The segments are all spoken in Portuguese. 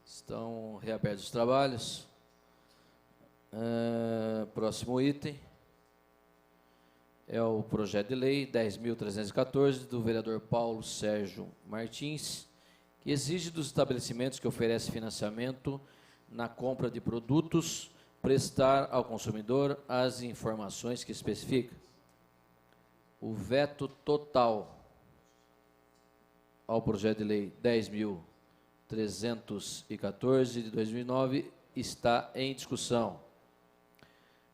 Estão reabertos os trabalhos. Próximo item é o projeto de lei 10.314, do vereador Paulo Sérgio Martins, que exige dos estabelecimentos que oferecem financiamento na compra de produtos prestar ao consumidor as informações que especifica. O veto total ao projeto de lei 10.314 de 2009 está em discussão.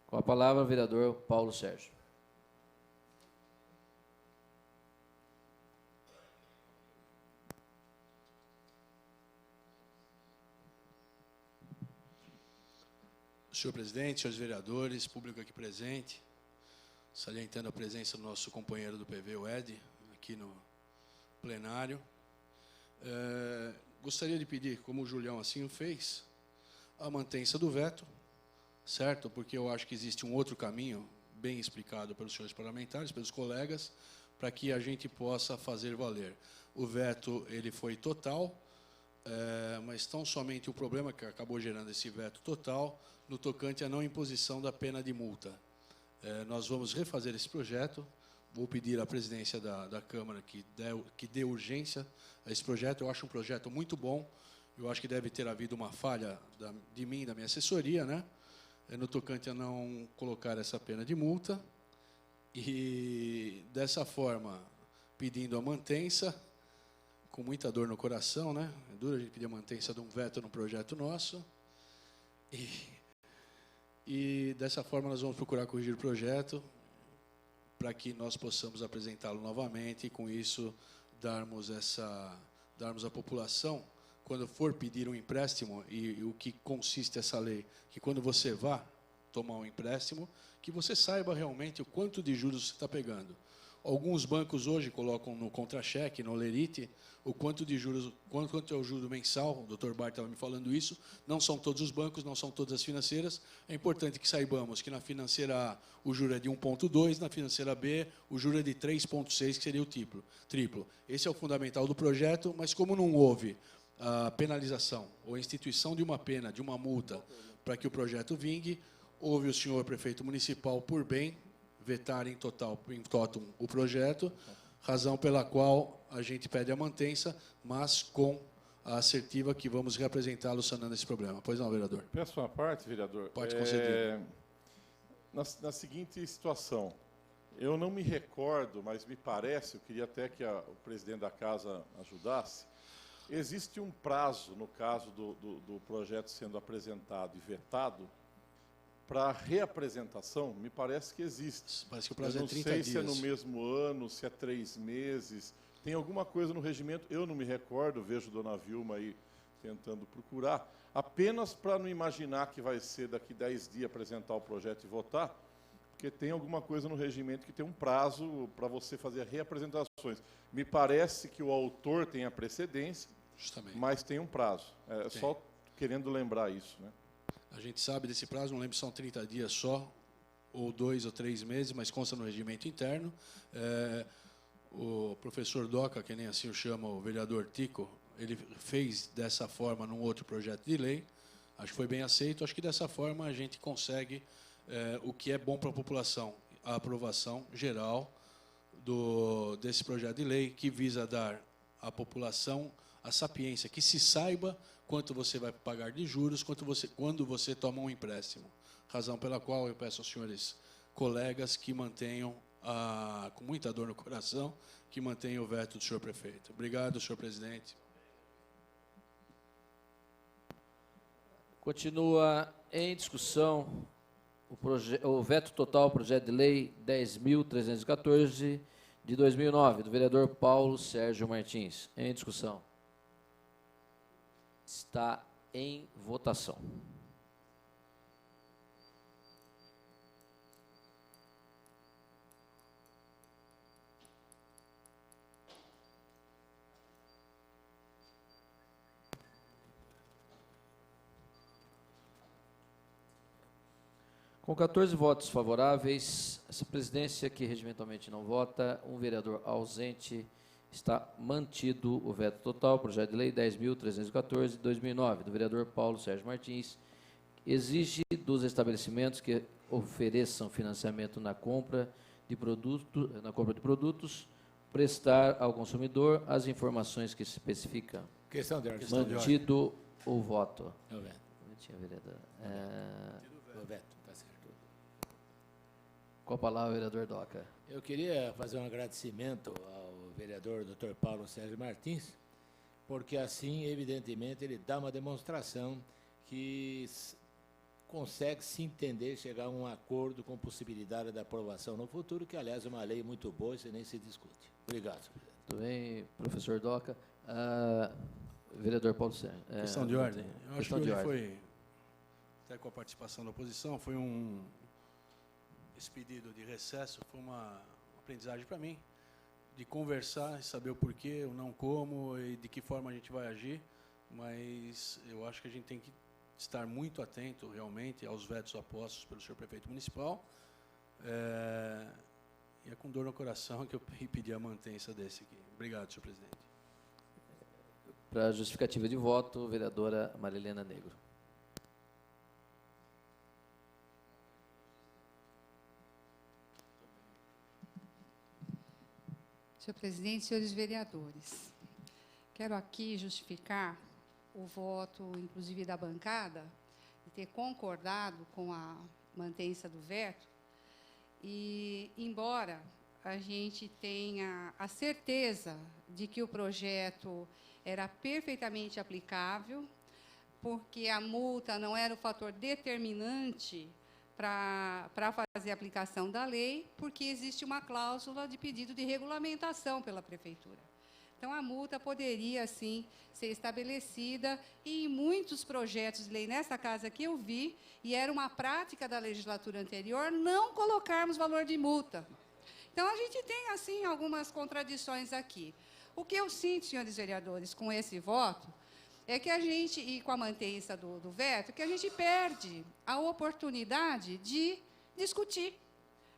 Com a palavra, o vereador Paulo Sérgio. Senhor presidente, senhores vereadores, público aqui presente, salientando a presença do nosso companheiro do PV, o Ed, aqui no plenário. Gostaria de pedir, como o Julião assim o fez, a mantença do veto, certo? Porque eu acho que existe um outro caminho, bem explicado pelos senhores parlamentares, pelos colegas, para que a gente possa fazer valer. O veto ele foi total, mas tão somente o problema que acabou gerando esse veto total, no tocante à não imposição da pena de multa. Nós vamos refazer esse projeto, vou pedir à presidência da Câmara que dê urgência a esse projeto. Eu acho um projeto muito bom, eu acho que deve ter havido uma falha de mim, da minha assessoria, né? No tocante a não colocar essa pena de multa, e dessa forma, pedindo a mantença, com muita dor no coração, né? É duro a gente pedir a mantença de um veto no projeto nosso, e dessa forma nós vamos procurar corrigir o projeto para que nós possamos apresentá-lo novamente e, com isso, darmos à população, quando for pedir um empréstimo, e o que consiste essa lei, que quando você vá tomar um empréstimo, que você saiba realmente o quanto de juros você está pegando. Alguns bancos hoje colocam no contra-cheque, no lerite, o quanto de juros, quanto é o juro mensal. O doutor Bart estava me falando isso. Não são todos os bancos, não são todas as financeiras. É importante que saibamos que na financeira A o juro é de 1,2, na financeira B o juro é de 3,6, que seria o triplo. Esse é o fundamental do projeto, mas como não houve a penalização ou a instituição de uma pena, de uma multa, para que o projeto vingue, houve o senhor prefeito municipal, por bem, vetar em totum o projeto, razão pela qual a gente pede a mantença, mas com a assertiva que vamos representá-lo sanando esse problema. Pois não, vereador? Peço uma parte, vereador. Pode conceder. Na seguinte situação, eu não me recordo, mas me parece, eu queria até que o presidente da casa ajudasse, existe um prazo, no caso do projeto sendo apresentado e vetado, para reapresentação, me parece que existe. Parece que o prazo é 30 dias. Não sei se é no mesmo ano, se é 3 meses. Tem alguma coisa no regimento, eu não me recordo, vejo a dona Vilma aí tentando procurar, apenas para não imaginar que vai ser daqui 10 dias apresentar o projeto e votar, porque tem alguma coisa no regimento que tem um prazo para você fazer reapresentações. Me parece que o autor tem a precedência, justamente, mas tem um prazo. Só querendo lembrar isso, né? A gente sabe desse prazo, não lembro se são 30 dias só, ou 2 ou 3 meses, mas consta no regimento interno. O professor Doca, que nem assim o chama o vereador Tico, ele fez dessa forma num outro projeto de lei, acho que foi bem aceito, acho que dessa forma a gente consegue o que é bom para a população, a aprovação geral desse projeto de lei, que visa dar à população a sapiência, que se saiba quanto você vai pagar de juros, quando você toma um empréstimo. Razão pela qual eu peço aos senhores colegas que mantenham, com muita dor no coração, que mantenham o veto do senhor prefeito. Obrigado, senhor presidente. Continua em discussão o veto total ao projeto de lei 10.314 de 2009, do vereador Paulo Sérgio Martins. Em discussão. Está em votação. Com 14 votos favoráveis, essa presidência, que regimentalmente não vota, um vereador ausente, Está mantido o veto total, projeto de lei 10.314, de 2009, do vereador Paulo Sérgio Martins, exige dos estabelecimentos que ofereçam financiamento na compra de produtos, prestar ao consumidor as informações que se especificam. Questão de ordem. Mantido o voto. O veto. Vereador. O veto, tá certo. Com a palavra, vereador Doca. Eu queria fazer um agradecimento ao vereador Dr. Paulo Sérgio Martins, porque assim, evidentemente, ele dá uma demonstração que consegue se entender, chegar a um acordo com possibilidade da aprovação no futuro, que, aliás, é uma lei muito boa, isso nem se discute. Obrigado, senhor presidente. Tudo bem, professor Doca. Vereador Paulo Sérgio. Questão de ordem. Eu acho que hoje ordem. foi, até com a participação da oposição, esse pedido de recesso foi uma aprendizagem para mim, de conversar e saber o porquê, o não como e de que forma a gente vai agir, mas eu acho que a gente tem que estar muito atento realmente aos vetos apostos pelo senhor prefeito municipal, e é com dor no coração que eu pedi a mantença desse aqui. Obrigado, senhor presidente. Para justificativa de voto, vereadora Marilena Negro. Senhor presidente, senhores vereadores, quero aqui justificar o voto, inclusive da bancada, de ter concordado com a mantença do veto, e embora a gente tenha a certeza de que o projeto era perfeitamente aplicável, porque a multa não era o fator determinante para fazer a aplicação da lei, porque existe uma cláusula de pedido de regulamentação pela Prefeitura. Então, a multa poderia, sim, ser estabelecida, e em muitos projetos de lei nessa casa que eu vi, e era uma prática da legislatura anterior, não colocarmos valor de multa. Então, a gente tem, assim, algumas contradições aqui. O que eu sinto, senhores vereadores, com esse voto, é que a gente, e com a mantença do veto, que a gente perde a oportunidade de discutir.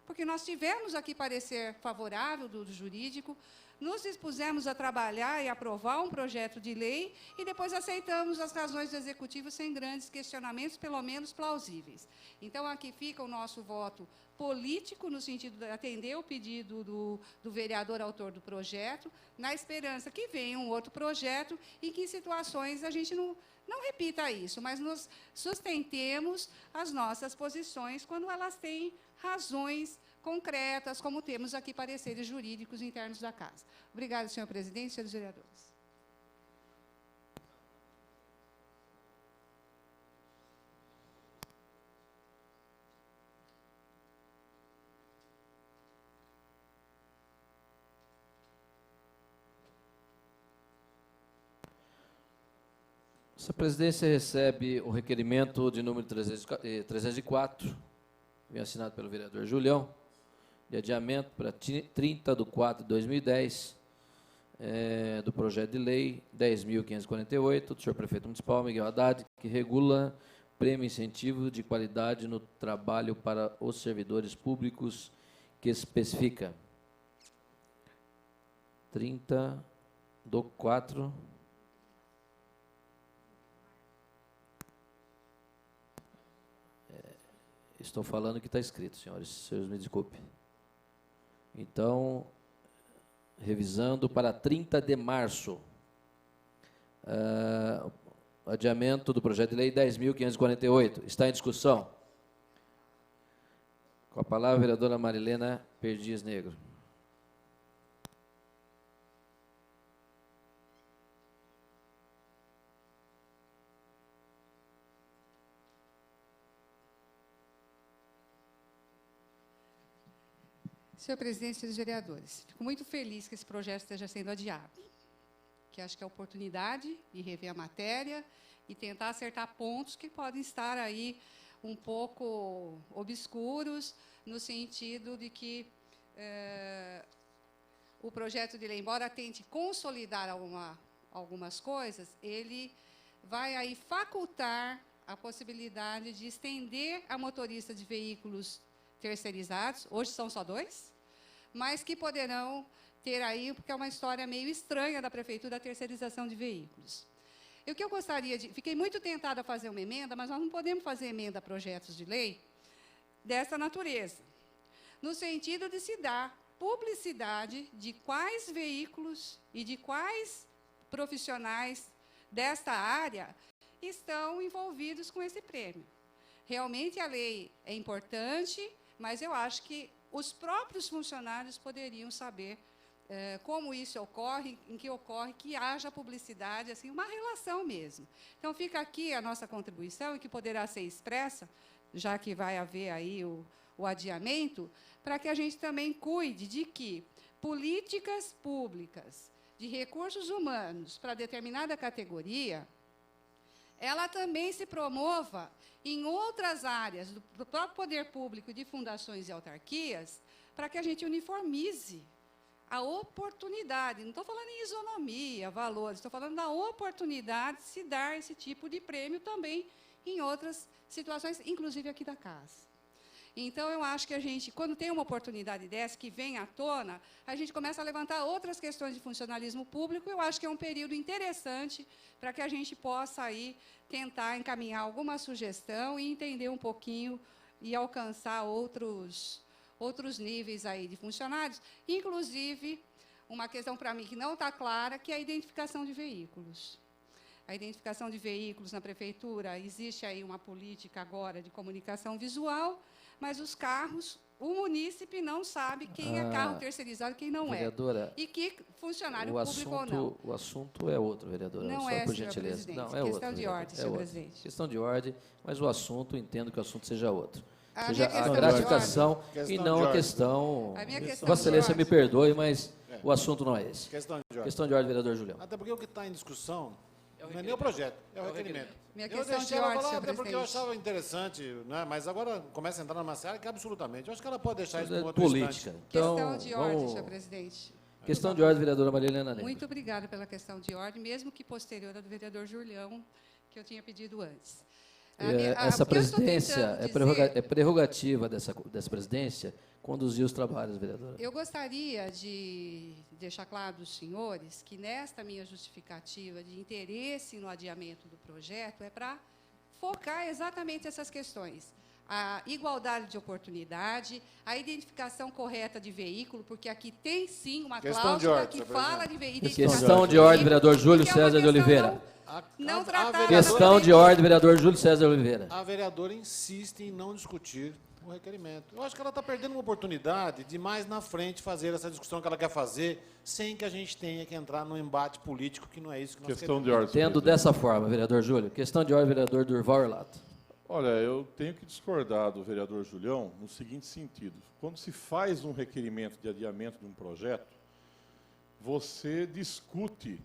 Porque nós tivemos aqui parecer favorável do jurídico, nos dispusemos a trabalhar e aprovar um projeto de lei e depois aceitamos as razões do Executivo sem grandes questionamentos, pelo menos plausíveis. Então, aqui fica o nosso voto político, no sentido de atender o pedido do vereador autor do projeto, na esperança que venha um outro projeto e que, em situações, a gente não repita isso, mas nos sustentemos as nossas posições quando elas têm razões concretas, como temos aqui pareceres jurídicos internos da casa. Obrigada, senhor presidente, senhores vereadores. Essa presidência recebe o requerimento de número 304, vem assinado pelo vereador Julião, de adiamento para 30/4/2010, do projeto de lei 10.548, do senhor prefeito municipal Miguel Haddad, que regula prêmio e incentivo de qualidade no trabalho para os servidores públicos, que especifica 30/4. Estou falando que está escrito, senhores me desculpem. Então, revisando para 30 de março, adiamento do projeto de lei 10.548. Está em discussão. Com a palavra, a vereadora Marilena Perdiz Negro. Senhor presidente, senhores vereadores, fico muito feliz que esse projeto esteja sendo adiado, que acho que é a oportunidade de rever a matéria e tentar acertar pontos que podem estar aí um pouco obscuros, no sentido de que o projeto de lei, embora tente consolidar algumas coisas, ele vai aí facultar a possibilidade de estender a motorista de veículos terceirizados, hoje são só 2, mas que poderão ter aí, porque é uma história meio estranha da prefeitura, a terceirização de veículos. E o que eu gostaria de... Fiquei muito tentada a fazer uma emenda, mas nós não podemos fazer emenda a projetos de lei dessa natureza, no sentido de se dar publicidade de quais veículos e de quais profissionais desta área estão envolvidos com esse prêmio. Realmente a lei é importante, mas eu acho que os próprios funcionários poderiam saber como isso ocorre, em que ocorre, que haja publicidade, assim, uma relação mesmo. Então, fica aqui a nossa contribuição, e que poderá ser expressa, já que vai haver aí o adiamento, para que a gente também cuide de que políticas públicas de recursos humanos para determinada categoria, ela também se promova em outras áreas do próprio poder público, de fundações e autarquias, para que a gente uniformize a oportunidade. Não estou falando em isonomia, valores, estou falando da oportunidade de se dar esse tipo de prêmio também em outras situações, inclusive aqui da casa. Então, eu acho que a gente, quando tem uma oportunidade dessa, que vem à tona, a gente começa a levantar outras questões de funcionalismo público. Eu acho que é um período interessante para que a gente possa aí tentar encaminhar alguma sugestão e entender um pouquinho e alcançar outros níveis aí de funcionários, inclusive uma questão para mim que não está clara, que é a identificação de veículos. A identificação de veículos na prefeitura, existe aí uma política agora de comunicação visual, mas os carros, o munícipe não sabe quem é carro terceirizado e quem não vereadora, é. E que funcionário público ou não. O assunto é outro, vereadora. Não só é, por senhor gentileza. presidente. Não, é questão outro, de ordem, senhor presidente. Questão de ordem, mas o assunto, entendo que o assunto seja outro. Seja a gratificação e não a questão... A minha questão Vossa Excelência de me ordem. perdoe, mas o assunto não é esse. Questão de ordem, vereador Julião. Até porque o que está em discussão não é nem o projeto, é o requerimento. Minha Eu questão deixei de ela ordem, falar, senhor até porque eu presidente. achava interessante, né? Mas agora começa a entrar numa seara que absolutamente. Eu acho que ela pode deixar isso para É outro política. instante. Então, Questão de ordem, senhor presidente. Questão de ordem, vereadora Maria Helena Negra. Muito obrigada pela questão de ordem, mesmo que posterior ao do vereador Julião, que eu tinha pedido antes. Essa o que eu estou presidência tentando dizer- é prerrogativa dessa presidência conduzir os trabalhos, vereadora. Eu gostaria de deixar claro aos senhores que, nesta minha justificativa de interesse no adiamento do projeto, é para focar exatamente essas questões. A igualdade de oportunidade, a identificação correta de veículo, porque aqui tem, sim, uma Questão de cláusula ordem, que senhor fala de veículo. Questão de ordem, vereador Júlio porque é uma César de questão Oliveira. Não A tratada vereadora- Questão de ordem, vereador Júlio César de Oliveira. A vereadora insiste em não discutir o requerimento. Eu acho que ela está perdendo uma oportunidade de mais na frente fazer essa discussão que ela quer fazer, sem que a gente tenha que entrar num embate político, que não é isso que nós Questão queremos. de ordem. senhor Tendo presidente. dessa forma, vereador Júlio. Questão de ordem, vereador Durval Orlato. Olha, eu tenho que discordar do vereador Julião no seguinte sentido. Quando se faz um requerimento de adiamento de um projeto, você discute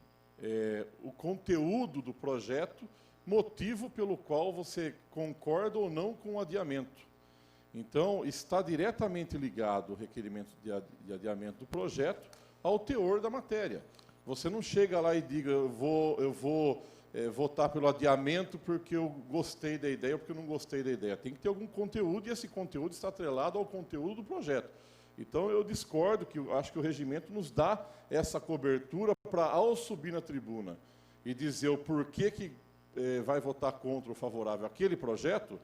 o conteúdo do projeto, motivo pelo qual você concorda ou não com o adiamento. Então, está diretamente ligado o requerimento de adiamento do projeto ao teor da matéria. Você não chega lá e diga, eu vou votar pelo adiamento porque eu gostei da ideia ou porque eu não gostei da ideia. Tem que ter algum conteúdo e esse conteúdo está atrelado ao conteúdo do projeto. Então, eu discordo, que eu acho que o regimento nos dá essa cobertura para, ao subir na tribuna e dizer o porquê que vai votar contra ou favorável àquele projeto,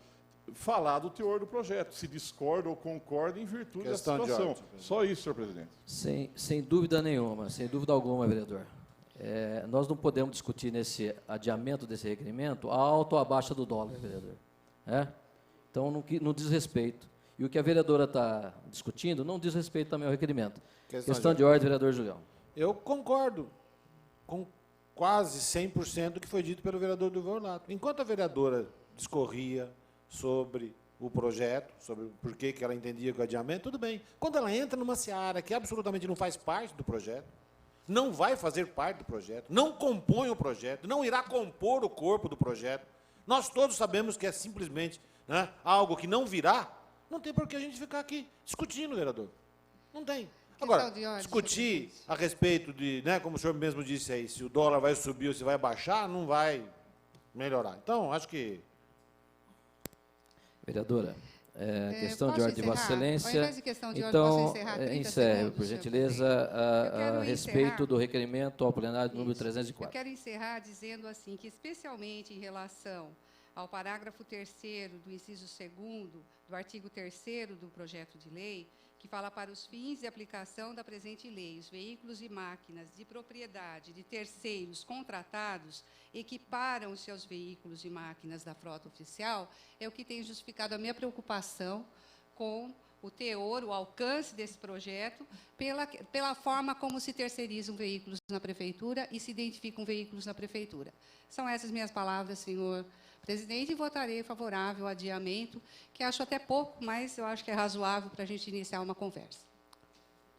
falar do teor do projeto, se discorda ou concorda em virtude Questão da de situação. ordem, senhor presidente. Só isso, senhor presidente. Sem dúvida nenhuma, sem dúvida alguma, vereador. Nós não podemos discutir nesse adiamento desse requerimento a alta ou a baixa do dólar, vereador. Então, não diz respeito. E o que a vereadora está discutindo não diz respeito também ao requerimento. Questão de ordem, vereador Julião. Eu concordo com quase 100% do que foi dito pelo vereador Durval Orlato. Enquanto a vereadora discorria sobre o projeto, sobre por que ela entendia que o adiamento, tudo bem. Quando ela entra numa seara que absolutamente não faz parte do projeto, não vai fazer parte do projeto, não compõe o projeto, não irá compor o corpo do projeto, nós todos sabemos que é simplesmente, né, algo que não virá, não tem por que a gente ficar aqui discutindo, vereador. Não tem. Agora, de ordem, discutir senhor a respeito de, né, como o senhor mesmo disse aí, se o dólar vai subir ou se vai baixar, não vai melhorar. Então, acho que... Vereadora, questão de posso ordem de Vossa encerrar? Ao Excelência. invés de questão de ordem, Então, posso encerrar 30 encerre, segundos, por senhor gentileza, Eu quero a respeito encerrar. do requerimento ao plenário número Isso. Eu 304. quero encerrar dizendo assim que, especialmente em relação ao parágrafo 3º do inciso 2º do artigo 3º do projeto de lei, que fala para os fins de aplicação da presente lei, os veículos e máquinas de propriedade de terceiros contratados equiparam os seus veículos e máquinas da frota oficial, é o que tem justificado a minha preocupação com o teor, o alcance desse projeto, pela forma como se terceirizam veículos na Prefeitura e se identificam veículos na Prefeitura. São essas minhas palavras, senhor presidente, e votarei favorável ao adiamento, que acho até pouco, mas eu acho que é razoável para a gente iniciar uma conversa.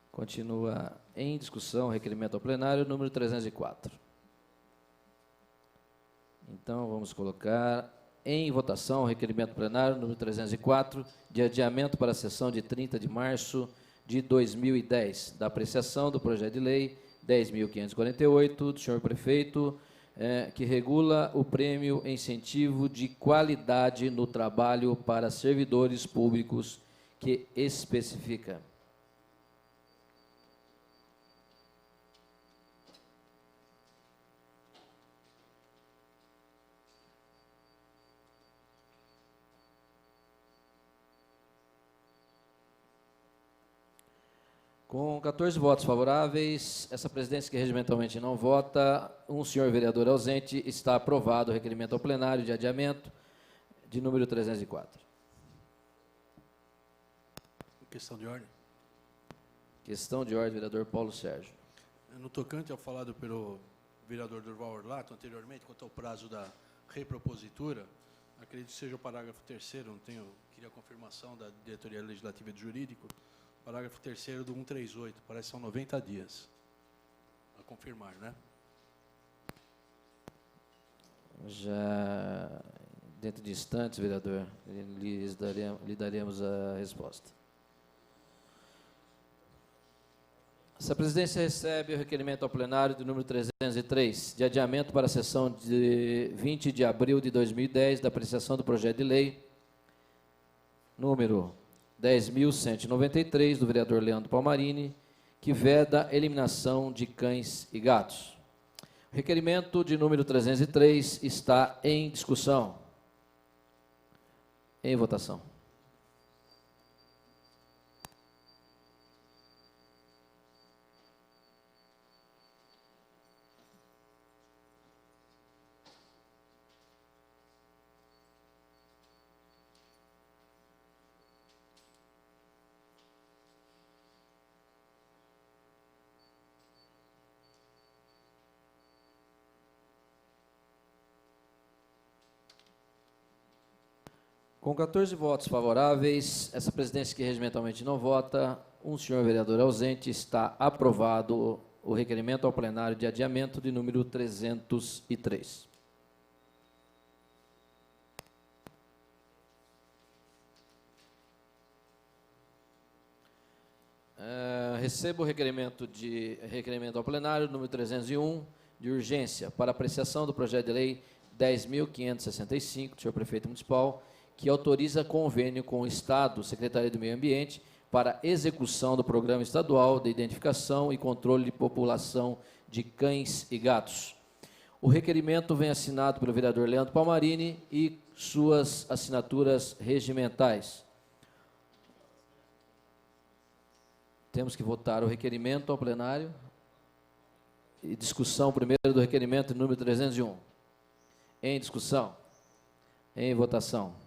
Continua em discussão o requerimento ao plenário número 304. Então, vamos colocar em votação o requerimento plenário número 304, de adiamento para a sessão de 30 de março de 2010, da apreciação do projeto de lei 10.548, do senhor prefeito, que regula o prêmio incentivo de qualidade no trabalho para servidores públicos, que especifica. Com 14 votos favoráveis, essa presidência que regimentalmente não vota, um senhor vereador ausente, está aprovado o requerimento ao plenário de adiamento de número 304. Questão de ordem. Questão de ordem, vereador Paulo Sérgio. No tocante ao falado pelo vereador Durval Orlato anteriormente, quanto ao prazo da repropositura, acredito que seja o parágrafo 3º, queria a confirmação da Diretoria Legislativa e do Jurídico, parágrafo 3º do 138, parece que são 90 dias. A confirmar, né? Já dentro de instantes, vereador, lhe daremos a resposta. Essa presidência recebe o requerimento ao plenário do número 303, de adiamento para a sessão de 20 de abril de 2010, da apreciação do projeto de lei, número 10.193, do vereador Leandro Palmarini, que veda a eliminação de cães e gatos. O requerimento de número 303 está em discussão. Em votação. Com 14 votos favoráveis, essa presidência que regimentalmente não vota, um senhor vereador ausente, está aprovado o requerimento ao plenário de adiamento de número 303. Recebo o requerimento ao plenário número 301, de urgência, para apreciação do projeto de lei 10.565, do senhor prefeito municipal, que autoriza convênio com o Estado, Secretaria do Meio Ambiente, para execução do Programa Estadual de Identificação e Controle de População de Cães e Gatos. O requerimento vem assinado pelo vereador Leandro Palmarini e suas assinaturas regimentais. Temos que votar o requerimento ao plenário. E discussão primeiro do requerimento número 301. Em discussão. Em votação.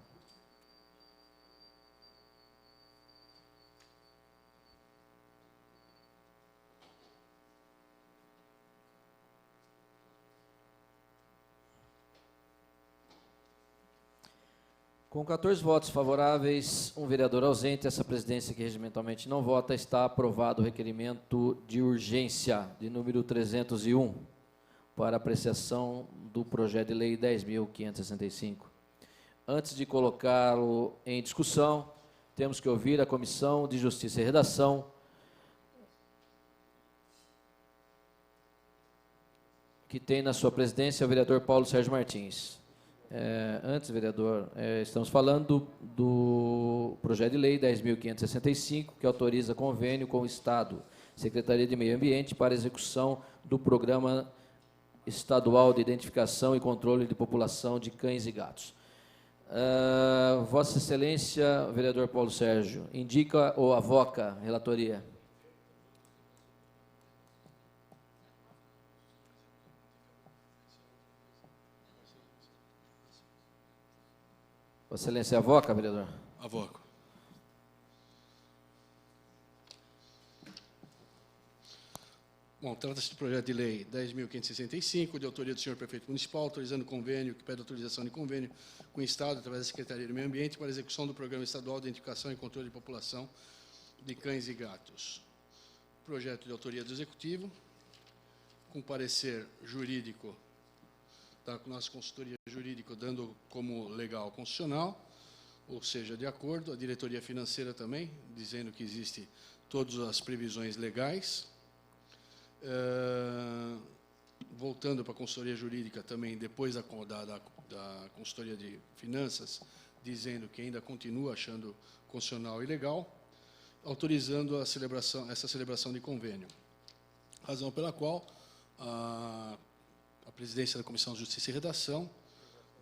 Com 14 votos favoráveis, um vereador ausente, essa presidência que regimentalmente não vota, está aprovado o requerimento de urgência de número 301 para apreciação do projeto de lei 10.565. Antes de colocá-lo em discussão, temos que ouvir a Comissão de Justiça e Redação, que tem na sua presidência o vereador Paulo Sérgio Martins. Antes, vereador, estamos falando do projeto de lei 10.565, que autoriza convênio com o Estado, Secretaria de Meio Ambiente, para execução do Programa Estadual de Identificação e Controle de População de Cães e Gatos. Vossa Excelência, vereador Paulo Sérgio, indica ou avoca relatoria? Vossa Excelência, avoca, vereador? Avoco. Bom, trata-se de projeto de lei 10.565, de autoria do senhor prefeito municipal, autorizando convênio, que pede autorização de convênio com o Estado, através da Secretaria do Meio Ambiente, para a execução do Programa Estadual de Identificação e Controle de População de Cães e Gatos. Projeto de autoria do Executivo, com parecer jurídico da nossa consultoria jurídica, dando como legal constitucional, ou seja, de acordo, a diretoria financeira também, dizendo que existe todas as previsões legais. Voltando para a consultoria jurídica também, depois da consultoria de finanças, dizendo que ainda continua achando constitucional e legal, autorizando essa celebração de convênio. Razão pela qual a presidência da Comissão de Justiça e Redação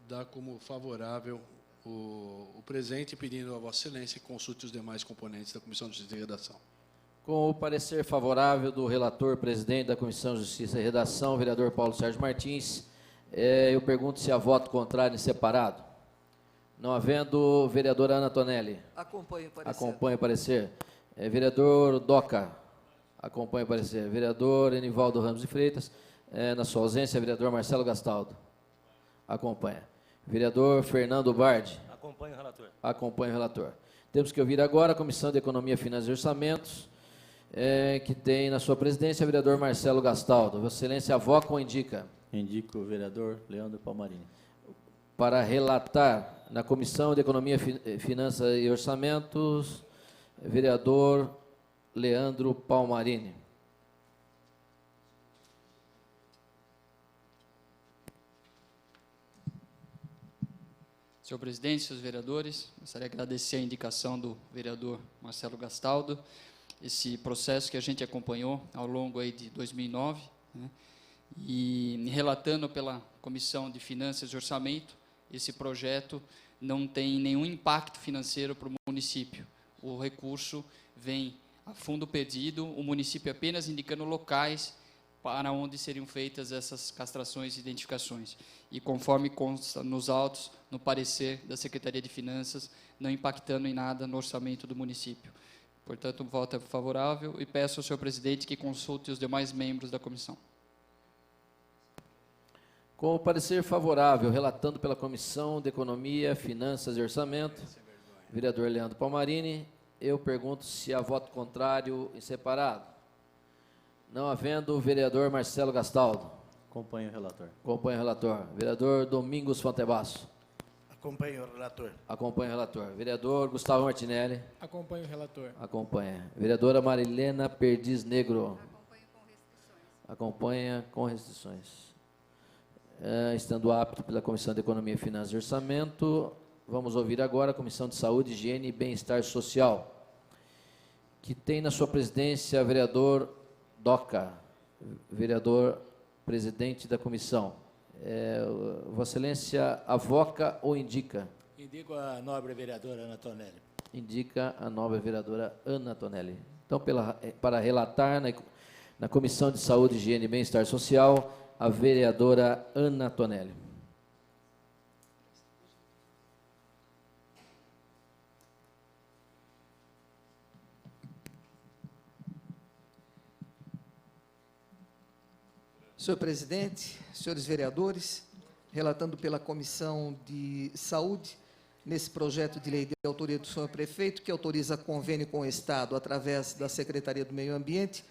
dá como favorável o presente, pedindo a Vossa Excelência que consulte os demais componentes da Comissão de Justiça e Redação. Com o parecer favorável do relator, presidente da Comissão de Justiça e Redação, vereador Paulo Sérgio Martins, eu pergunto se há voto contrário em separado. Não havendo, vereadora Ana Tonelli. Acompanho o parecer. Acompanha o parecer. Vereador Doca. Acompanha o parecer. Vereador Enivaldo Ramos de Freitas. Na sua ausência, vereador Marcelo Gastaldo. Acompanha. Vereador Fernando Bardi. Acompanho o relator. Acompanha o relator. Temos que ouvir agora a Comissão de Economia, Finanças e Orçamentos, que tem na sua presidência o vereador Marcelo Gastaldo. Vossa Excelência, avoca ou indica? Indico o vereador Leandro Palmarini. Para relatar na Comissão de Economia, Finanças e Orçamentos, vereador Leandro Palmarini. Senhor presidente, senhores vereadores, gostaria de agradecer a indicação do vereador Marcelo Gastaldo, esse processo que a gente acompanhou ao longo aí de 2009, né, e relatando pela Comissão de Finanças e Orçamento, esse projeto não tem nenhum impacto financeiro para o município. O recurso vem a fundo perdido, o município apenas indicando locais para onde seriam feitas essas castrações e identificações. E conforme consta nos autos, no parecer da Secretaria de Finanças, não impactando em nada no orçamento do município. Portanto, o voto é favorável e peço ao senhor presidente que consulte os demais membros da comissão. Com o parecer favorável, relatando pela Comissão de Economia, Finanças e Orçamento, vereador Leandro Palmarini, eu pergunto se há voto contrário em separado. Não havendo, o vereador Marcelo Gastaldo. Acompanho o relator. Acompanha o relator. Vereador Domingos Fontebasso. Acompanho o relator. Acompanha o relator. Vereador Gustavo Martinelli. Acompanho o relator. Acompanha. Vereadora Marilena Perdiz Negro. Acompanha com restrições. Estando apto pela Comissão de Economia, Finanças e Orçamento, vamos ouvir agora a Comissão de Saúde, Higiene e Bem-Estar Social, que tem na sua presidência vereador Doca, vereador presidente da comissão. Vossa Excelência, avoca ou indica? Indico a nobre vereadora Ana Tonelli. Indica a nobre vereadora Ana Tonelli. Então, para relatar na Comissão de Saúde, Higiene e Bem-Estar Social, a vereadora Ana Tonelli. Senhor presidente, senhores vereadores, relatando pela Comissão de Saúde, nesse projeto de lei de autoria do senhor prefeito, que autoriza convênio com o Estado, através da Secretaria do Meio Ambiente,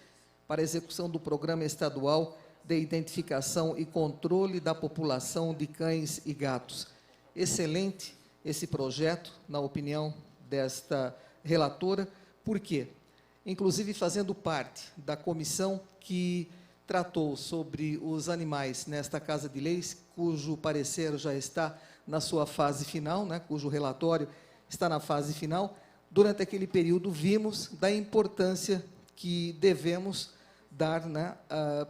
para a execução do Programa Estadual de Identificação e Controle da População de Cães e Gatos. Excelente esse projeto, na opinião desta relatora. Por quê? Inclusive fazendo parte da comissão que tratou sobre os animais nesta Casa de Leis, cujo parecer já está na sua fase final, né, cujo relatório está na fase final. Durante aquele período, vimos da importância que devemos dar, né,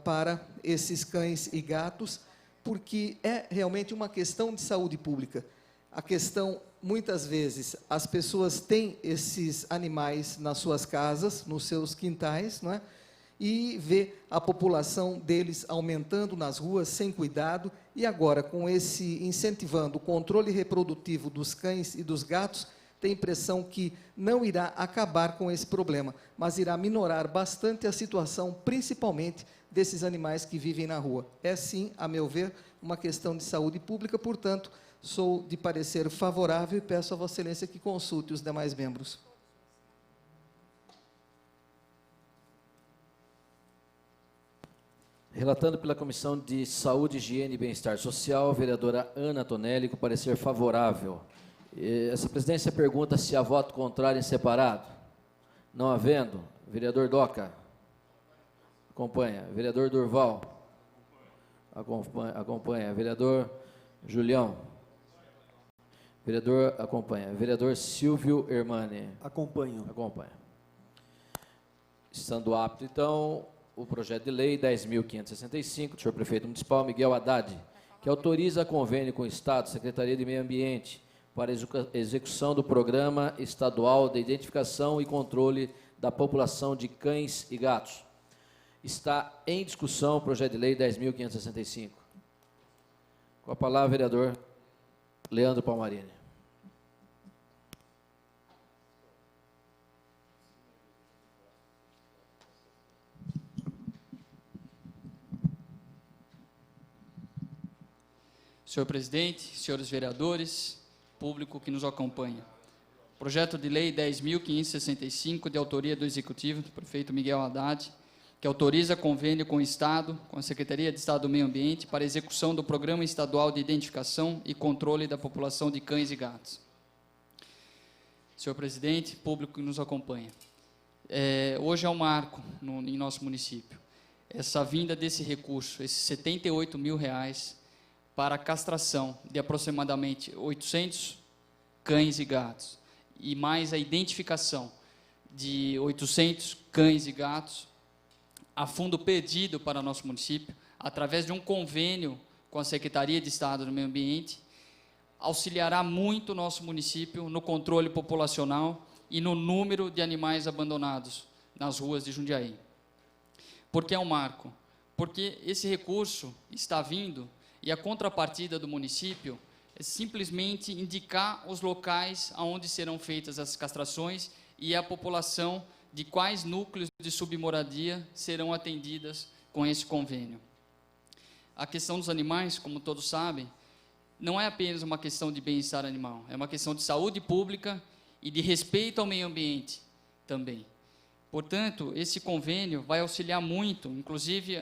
para esses cães e gatos, porque é realmente uma questão de saúde pública. A questão, muitas vezes, as pessoas têm esses animais nas suas casas, nos seus quintais, não é? E vê a população deles aumentando nas ruas sem cuidado, e agora, com esse incentivando o controle reprodutivo dos cães e dos gatos, tem a impressão que não irá acabar com esse problema, mas irá minorar bastante a situação, principalmente desses animais que vivem na rua. É sim, a meu ver, uma questão de saúde pública, portanto, sou de parecer favorável e peço a Vossa Excelência que consulte os demais membros. Relatando pela Comissão de Saúde, Higiene e Bem-Estar Social, a vereadora Ana Tonelli, com parecer favorável. Essa presidência pergunta se há voto contrário em separado. Não havendo, vereador Doca. Acompanha. Vereador Durval. Acompanha. Vereador Julião. Vereador acompanha. Vereador Silvio Hermani. Acompanho. Acompanha. Estando apto, então, o projeto de lei 10.565, do senhor prefeito municipal Miguel Haddad, que autoriza convênio com o Estado, Secretaria de Meio Ambiente, para execução do Programa Estadual de Identificação e Controle da População de Cães e Gatos. Está em discussão o projeto de lei 10.565. Com a palavra, vereador Leandro Palmarini. Senhor presidente, senhores vereadores, público que nos acompanha. Projeto de lei 10.565, de autoria do Executivo, do prefeito Miguel Haddad, que autoriza convênio com o Estado, com a Secretaria de Estado do Meio Ambiente, para execução do Programa Estadual de Identificação e Controle da População de Cães e Gatos. Senhor presidente, público que nos acompanha. Hoje é um marco em nosso município. Essa vinda desse recurso, esses R$78 mil, para a castração de aproximadamente 800 cães e gatos, e mais a identificação de 800 cães e gatos, a fundo perdido para o nosso município, através de um convênio com a Secretaria de Estado do Meio Ambiente, auxiliará muito o nosso município no controle populacional e no número de animais abandonados nas ruas de Jundiaí. Por que é um marco? Porque esse recurso está vindo e a contrapartida do município é simplesmente indicar os locais onde serão feitas as castrações e a população de quais núcleos de submoradia serão atendidas com esse convênio. A questão dos animais, como todos sabem, não é apenas uma questão de bem-estar animal, é uma questão de saúde pública e de respeito ao meio ambiente também. Portanto, esse convênio vai auxiliar muito, inclusive,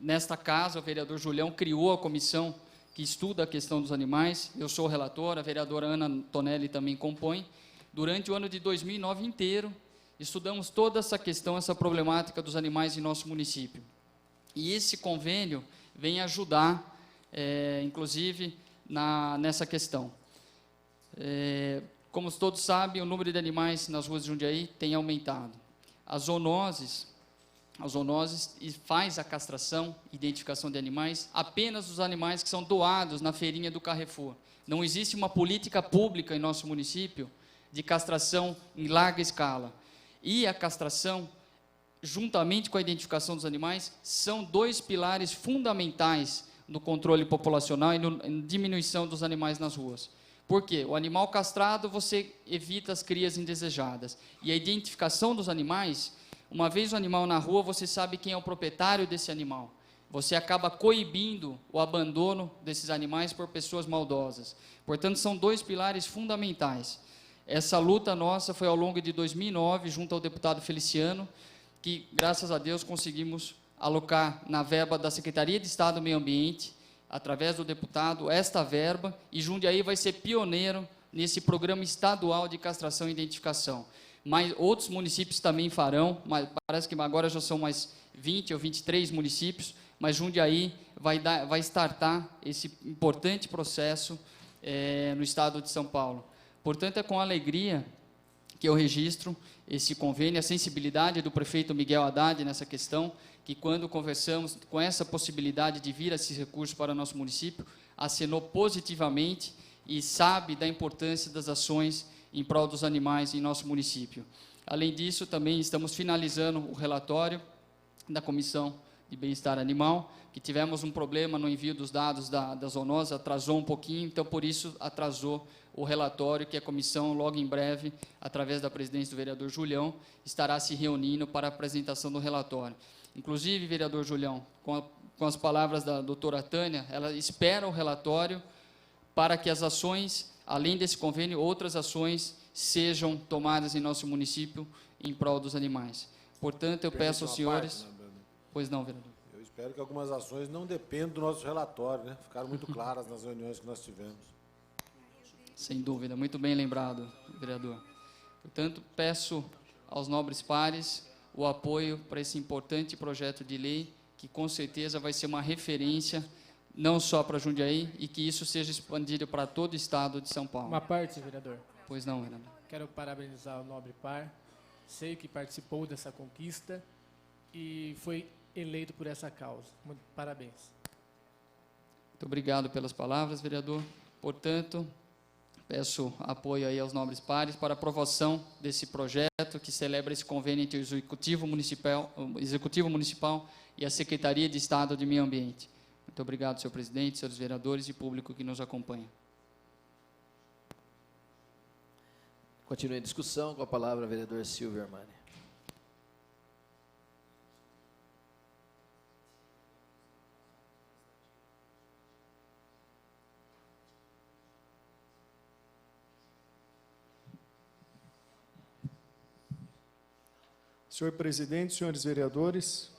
nesta casa, o vereador Julião criou a comissão que estuda a questão dos animais, eu sou o relator, a vereadora Ana Tonelli também compõe. Durante o ano de 2009 inteiro, estudamos toda essa questão, essa problemática dos animais em nosso município. E esse convênio vem ajudar, inclusive, nessa questão. Como todos sabem, o número de animais nas ruas de Jundiaí tem aumentado. As zoonoses faz a castração, identificação de animais, apenas os animais que são doados na feirinha do Carrefour. Não existe uma política pública em nosso município de castração em larga escala. E a castração, juntamente com a identificação dos animais, são dois pilares fundamentais no controle populacional e na diminuição dos animais nas ruas. Por quê? O animal castrado, você evita as crias indesejadas. E a identificação dos animais, uma vez o animal na rua, você sabe quem é o proprietário desse animal. Você acaba coibindo o abandono desses animais por pessoas maldosas. Portanto, são dois pilares fundamentais. Essa luta nossa foi ao longo de 2009, junto ao deputado Feliciano, que, graças a Deus, conseguimos alocar na verba da Secretaria de Estado do Meio Ambiente, através do deputado, esta verba, e Jundiaí vai ser pioneiro nesse programa estadual de castração e identificação. Mas outros municípios também farão, mas parece que agora já são mais 20 ou 23 municípios, mas Jundiaí vai startar esse importante processo no estado de São Paulo. Portanto, é com alegria que eu registro esse convênio, a sensibilidade do prefeito Miguel Haddad nessa questão, que quando conversamos com essa possibilidade de vir esses recursos para o nosso município, acenou positivamente e sabe da importância das ações em prol dos animais em nosso município. Além disso, também estamos finalizando o relatório da Comissão de Bem-Estar Animal, que tivemos um problema no envio dos dados da zoonose, atrasou um pouquinho, então, por isso, atrasou o relatório, que a comissão, logo em breve, através da presidência do vereador Julião, estará se reunindo para a apresentação do relatório. Inclusive, vereador Julião, com as palavras da doutora Tânia, ela espera o relatório para que as ações, além desse convênio, outras ações sejam tomadas em nosso município em prol dos animais. Portanto, eu peço aos senhores... Pois não, vereador. Eu espero que algumas ações não dependam do nosso relatório, né? Ficaram muito claras nas reuniões que nós tivemos. Sem dúvida, muito bem lembrado, vereador. Portanto, peço aos nobres pares o apoio para esse importante projeto de lei, que com certeza vai ser uma referência, não só para Jundiaí, e que isso seja expandido para todo o estado de São Paulo. Uma parte, vereador. Pois não, vereador. Quero parabenizar o nobre par. Sei que participou dessa conquista e foi eleito por essa causa. Muito parabéns. Muito obrigado pelas palavras, vereador. Portanto, peço apoio aí aos nobres pares para aprovação desse projeto que celebra esse convênio entre o Executivo Municipal e a Secretaria de Estado de Meio Ambiente. Muito obrigado, senhor presidente, senhores vereadores e público que nos acompanha. Continue a discussão, com a palavra o vereador Silvio Armani. Senhor presidente, senhores vereadores,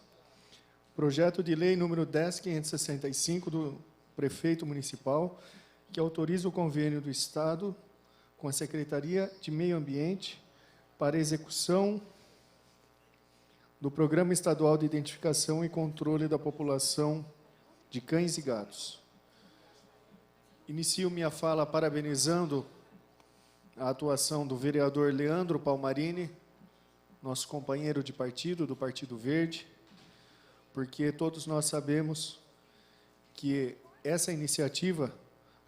projeto de lei número 10.565 do prefeito municipal, que autoriza o convênio do Estado com a Secretaria de Meio Ambiente para execução do Programa Estadual de Identificação e Controle da População de Cães e Gatos. Inicio minha fala parabenizando a atuação do vereador Leandro Palmarini, nosso companheiro de partido, do Partido Verde, porque todos nós sabemos que essa iniciativa,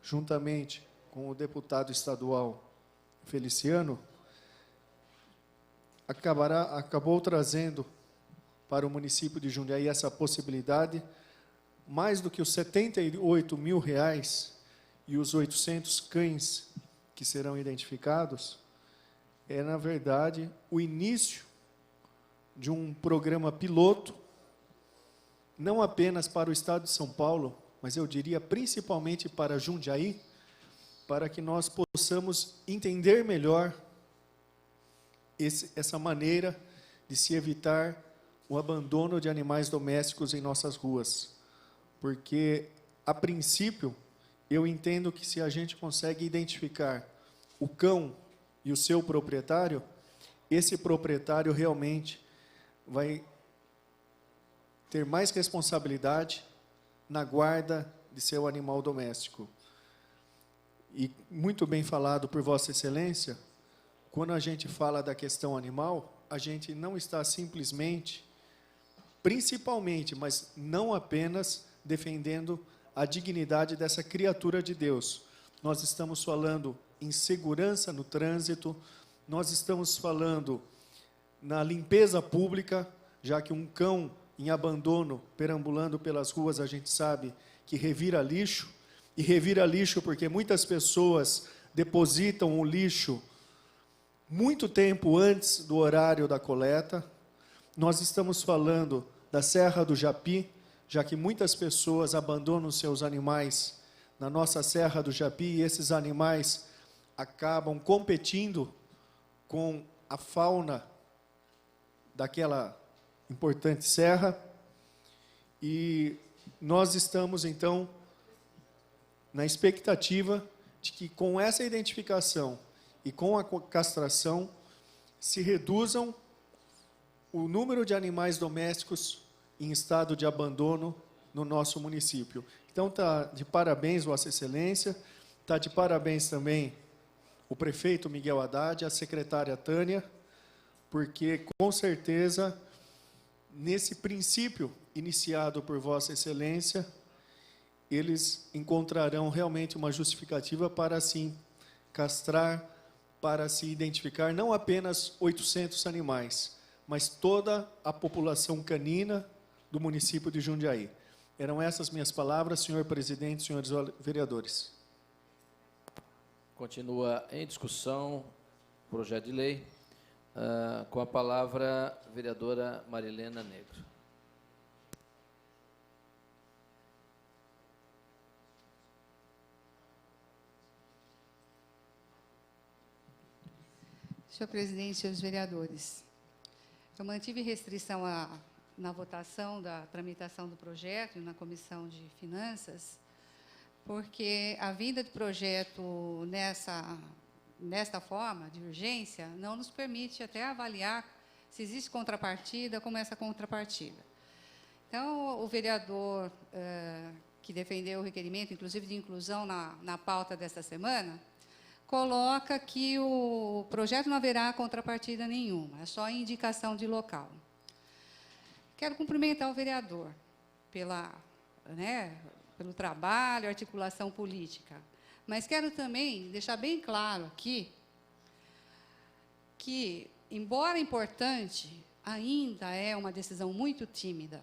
juntamente com o deputado estadual Feliciano, acabou trazendo para o município de Jundiaí essa possibilidade, mais do que os R$78 mil e os 800 cães que serão identificados, é, na verdade, o início de um programa piloto, não apenas para o estado de São Paulo, mas eu diria principalmente para Jundiaí, para que nós possamos entender melhor essa maneira de se evitar o abandono de animais domésticos em nossas ruas. Porque, a princípio, eu entendo que se a gente consegue identificar o cão e o seu proprietário, esse proprietário realmente vai ter mais responsabilidade na guarda de seu animal doméstico. E muito bem falado por Vossa Excelência, quando a gente fala da questão animal, a gente não está simplesmente, principalmente, mas não apenas defendendo a dignidade dessa criatura de Deus. Nós estamos falando em segurança no trânsito, nós estamos falando na limpeza pública, já que um cão em abandono, perambulando pelas ruas, a gente sabe que revira lixo, e revira lixo porque muitas pessoas depositam o lixo muito tempo antes do horário da coleta. Nós estamos falando da Serra do Japi, já que muitas pessoas abandonam seus animais na nossa Serra do Japi, e esses animais acabam competindo com a fauna daquela importante serra. E nós estamos, então, na expectativa de que, com essa identificação e com a castração, se reduzam o número de animais domésticos em estado de abandono no nosso município. Então, está de parabéns, Vossa Excelência, está de parabéns também o prefeito Miguel Haddad, a secretária Tânia, porque, com certeza, nesse princípio iniciado por Vossa Excelência, eles encontrarão realmente uma justificativa para, assim, castrar, para se identificar não apenas 800 animais, mas toda a população canina do município de Jundiaí. Eram essas minhas palavras, senhor presidente, senhores vereadores. Continua em discussão o projeto de lei. Com a palavra, a vereadora Marilena Negro. Senhor presidente, senhores vereadores, eu mantive restrição na votação da tramitação do projeto na Comissão de Finanças, porque a vinda do projeto nesta forma de urgência não nos permite até avaliar se existe contrapartida, como essa contrapartida. Então, o vereador que defendeu o requerimento, inclusive de inclusão na pauta desta semana, coloca que o projeto não haverá contrapartida nenhuma, é só indicação de local. Quero cumprimentar o vereador pelo trabalho, articulação política, mas quero também deixar bem claro aqui que, embora importante, ainda é uma decisão muito tímida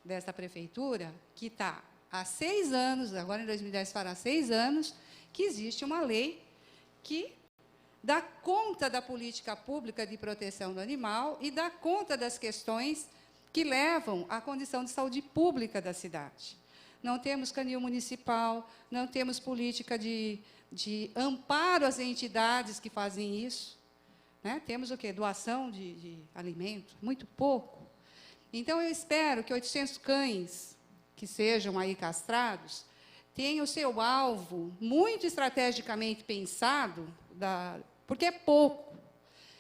desta prefeitura, que está há 6 anos, agora em 2010 fará 6 anos, que existe uma lei que dá conta da política pública de proteção do animal e dá conta das questões que levam à condição de saúde pública da cidade. Não temos canil municipal, não temos política de amparo às entidades que fazem isso. Né? Temos o quê? Doação de alimento, muito pouco. Então, eu espero que 800 cães que sejam aí castrados tenham o seu alvo muito estrategicamente pensado, porque é pouco.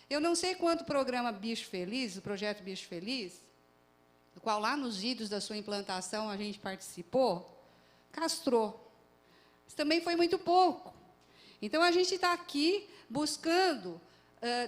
Eu não sei quanto o programa Bicho Feliz, o projeto Bicho Feliz, do qual lá nos idos da sua implantação a gente participou, castrou. Mas também foi muito pouco. Então, a gente está aqui buscando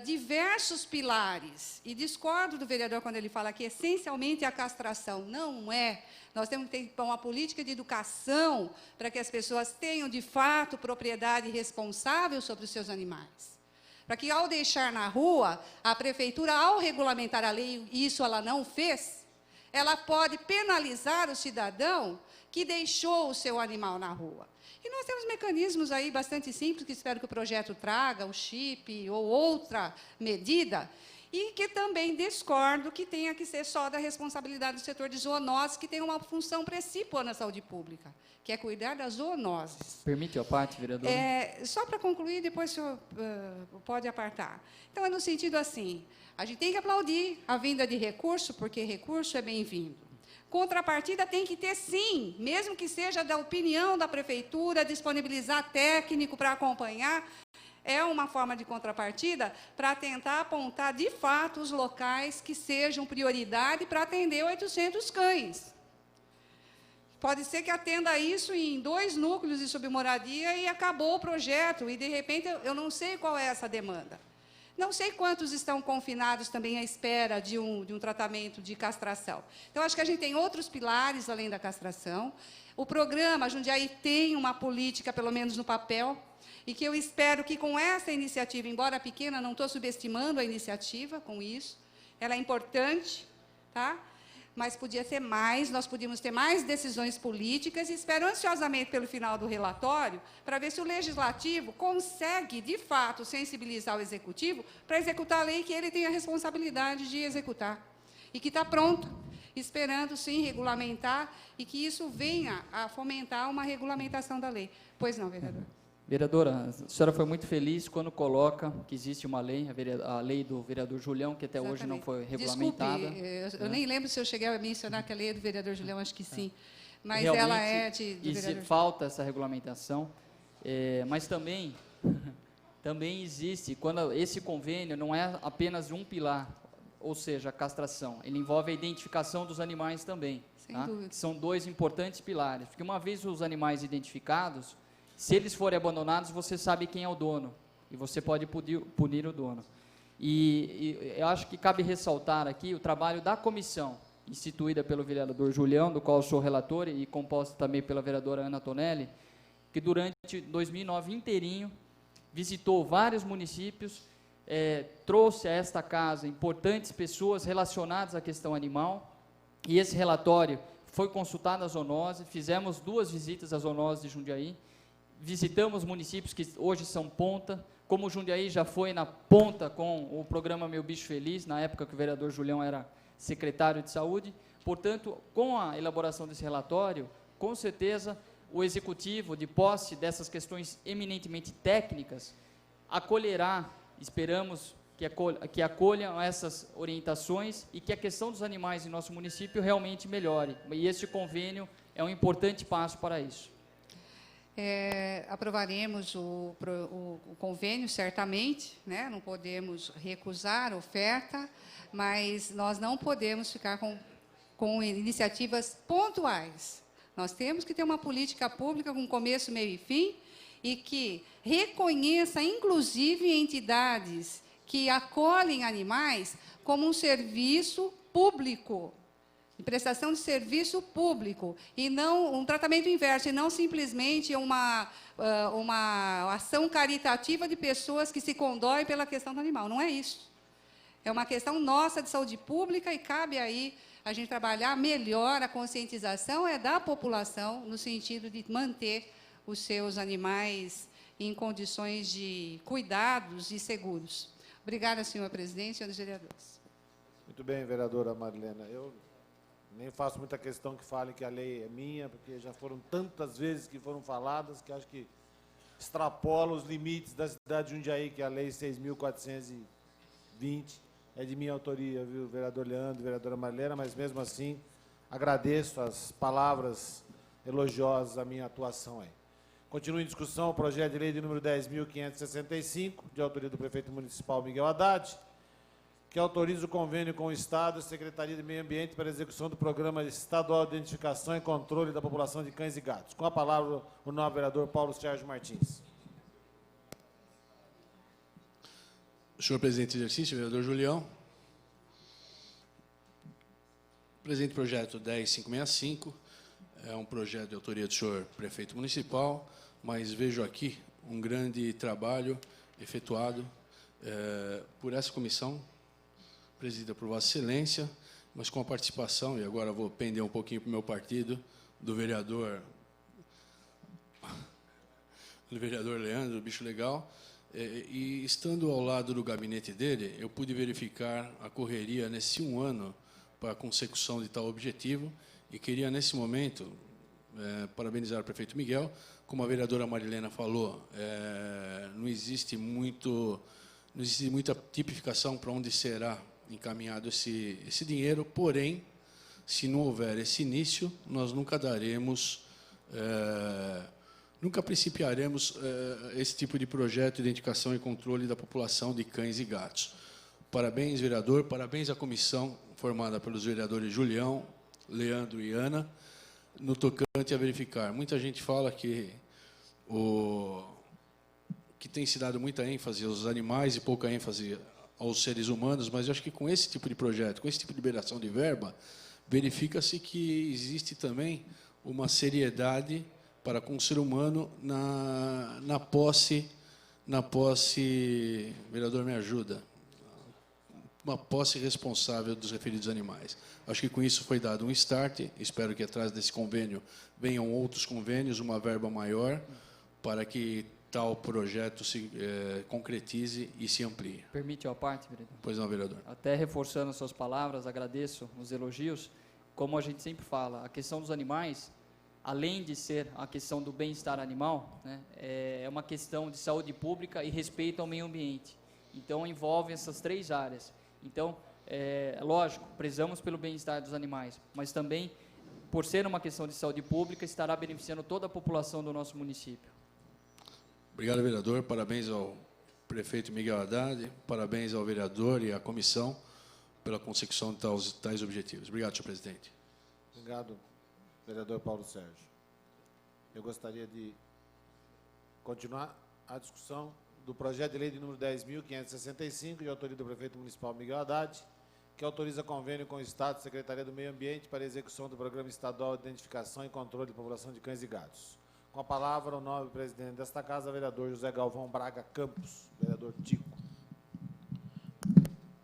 diversos pilares, e discordo do vereador quando ele fala que essencialmente a castração. Não é. Nós temos que ter uma política de educação para que as pessoas tenham, de fato, propriedade responsável sobre os seus animais. Para que, ao deixar na rua, a prefeitura, ao regulamentar a lei, e isso ela não fez, ela pode penalizar o cidadão que deixou o seu animal na rua. E nós temos mecanismos aí bastante simples, que espero que o projeto traga, o chip ou outra medida, e que também discordo que tenha que ser só da responsabilidade do setor de zoonoses, que tem uma função precípua na saúde pública, que é cuidar das zoonoses. Permite a parte, vereador? Só para concluir, depois o senhor pode apartar. Então, é no sentido assim, a gente tem que aplaudir a vinda de recurso, porque recurso é bem-vindo. Contrapartida tem que ter, sim, mesmo que seja da opinião da prefeitura, disponibilizar técnico para acompanhar, é uma forma de contrapartida para tentar apontar, de fato, os locais que sejam prioridade para atender 800 cães. Pode ser que atenda isso em 2 núcleos de submoradia e acabou o projeto, e, de repente, eu não sei qual é essa demanda. Não sei quantos estão confinados também à espera de um tratamento de castração. Então, acho que a gente tem outros pilares além da castração. O programa Jundiaí tem uma política, pelo menos no papel, e que eu espero que, com essa iniciativa, embora pequena, não estou subestimando a iniciativa com isso, ela é importante, tá? Mas podia ser mais, nós podíamos ter mais decisões políticas, e espero ansiosamente pelo final do relatório, para ver se o Legislativo consegue, de fato, sensibilizar o Executivo para executar a lei que ele tem a responsabilidade de executar, e que está pronto, esperando, sim, regulamentar, e que isso venha a fomentar uma regulamentação da lei. Pois não, vereador? Vereadora, a senhora foi muito feliz quando coloca que existe uma lei, a lei do vereador Julião, que até hoje não foi regulamentada. Desculpe, eu nem lembro se eu cheguei a mencionar que a lei é do vereador Julião, acho que sim. Mas realmente, ela é do vereador falta essa regulamentação, mas também existe, quando esse convênio não é apenas um pilar, ou seja, a castração, ele envolve a identificação dos animais também. Sem tá? dúvida. Que são dois importantes pilares. Porque uma vez os animais identificados, se eles forem abandonados, você sabe quem é o dono. E você pode punir o dono. E eu acho que cabe ressaltar aqui o trabalho da comissão, instituída pelo vereador Julião, do qual eu sou relator, e composta também pela vereadora Ana Tonelli, que durante 2009 inteirinho visitou vários municípios, trouxe a esta casa importantes pessoas relacionadas à questão animal, e esse relatório foi consultado à zoonose, fizemos 2 visitas à zoonose de Jundiaí, visitamos municípios que hoje são ponta, como Jundiaí já foi na ponta com o programa Meu Bicho Feliz, na época que o vereador Julião era secretário de saúde. Portanto, com a elaboração desse relatório, com certeza, o executivo, de posse dessas questões eminentemente técnicas, acolherá, esperamos que acolham essas orientações e que a questão dos animais em nosso município realmente melhore. E este convênio é um importante passo para isso. Aprovaremos o convênio, certamente, né? Não podemos recusar a oferta, mas nós não podemos ficar com iniciativas pontuais. Nós temos que ter uma política pública com começo, meio e fim, e que reconheça, inclusive, entidades que acolhem animais como um serviço público, prestação de serviço público, e não um tratamento inverso, e não simplesmente uma ação caritativa de pessoas que se condoem pela questão do animal. Não é isso. É uma questão nossa de saúde pública, e cabe aí a gente trabalhar melhor a conscientização da população, no sentido de manter os seus animais em condições de cuidados e seguros. Obrigada, senhor presidente, senhores vereadores. Muito bem, vereadora Marilena. Eu nem faço muita questão que falem que a lei é minha, porque já foram tantas vezes que foram faladas, que acho que extrapola os limites da cidade de Jundiaí, que a lei 6.420 é de minha autoria, viu, vereador Leandro, vereadora Marilena, mas mesmo assim agradeço as palavras elogiosas à minha atuação aí. Continua em discussão o projeto de lei de número 10.565, de autoria do prefeito municipal Miguel Haddad, que autoriza o convênio com o Estado e a Secretaria de Meio Ambiente para a execução do Programa Estadual de Identificação e Controle da População de Cães e Gatos. Com a palavra, o nobre vereador Paulo Sérgio Martins. Senhor presidente do exercício, vereador Julião. Presente projeto 10565 é um projeto de autoria do senhor prefeito municipal, mas vejo aqui um grande trabalho efetuado por essa comissão, presidida por Vossa Excelência, mas com a participação, e agora vou pender um pouquinho para o meu partido, do vereador Leandro, bicho legal, e estando ao lado do gabinete dele, eu pude verificar a correria nesse 1 ano para a consecução de tal objetivo, e queria, nesse momento, parabenizar o prefeito Miguel. Como a vereadora Marilena falou, não existe muita tipificação para onde será encaminhado esse dinheiro, porém, se não houver esse início, nós nunca principiaremos esse tipo de projeto de identificação e controle da população de cães e gatos. Parabéns, vereador, parabéns à comissão formada pelos vereadores Julião, Leandro e Ana, no tocante a verificar. Muita gente fala que tem se dado muita ênfase aos animais e pouca ênfase aos seres humanos, mas eu acho que com esse tipo de projeto, com esse tipo de liberação de verba, verifica-se que existe também uma seriedade para com o ser humano na posse, vereador, me ajuda, uma posse responsável dos referidos animais. Acho que com isso foi dado um start, espero que atrás desse convênio venham outros convênios, uma verba maior, para que tal projeto se concretize e se amplie. Permite a parte, vereador? Pois não, vereador. Até reforçando as suas palavras, agradeço os elogios. Como a gente sempre fala, a questão dos animais, além de ser a questão do bem-estar animal, né, é uma questão de saúde pública e respeito ao meio ambiente. Então, envolve essas 3 áreas. Então, lógico, prezamos pelo bem-estar dos animais, mas também, por ser uma questão de saúde pública, estará beneficiando toda a população do nosso município. Obrigado, vereador. Parabéns ao prefeito Miguel Haddad, parabéns ao vereador e à comissão pela consecução de tais objetivos. Obrigado, senhor presidente. Obrigado, vereador Paulo Sérgio. Eu gostaria de continuar a discussão do projeto de lei de número 10.565, de autoria do prefeito municipal Miguel Haddad, que autoriza convênio com o Estado e Secretaria do Meio Ambiente para a execução do Programa Estadual de Identificação e Controle de População de Cães e Gatos. Com a palavra, o nobre presidente desta casa, vereador José Galvão Braga Campos, vereador Tico.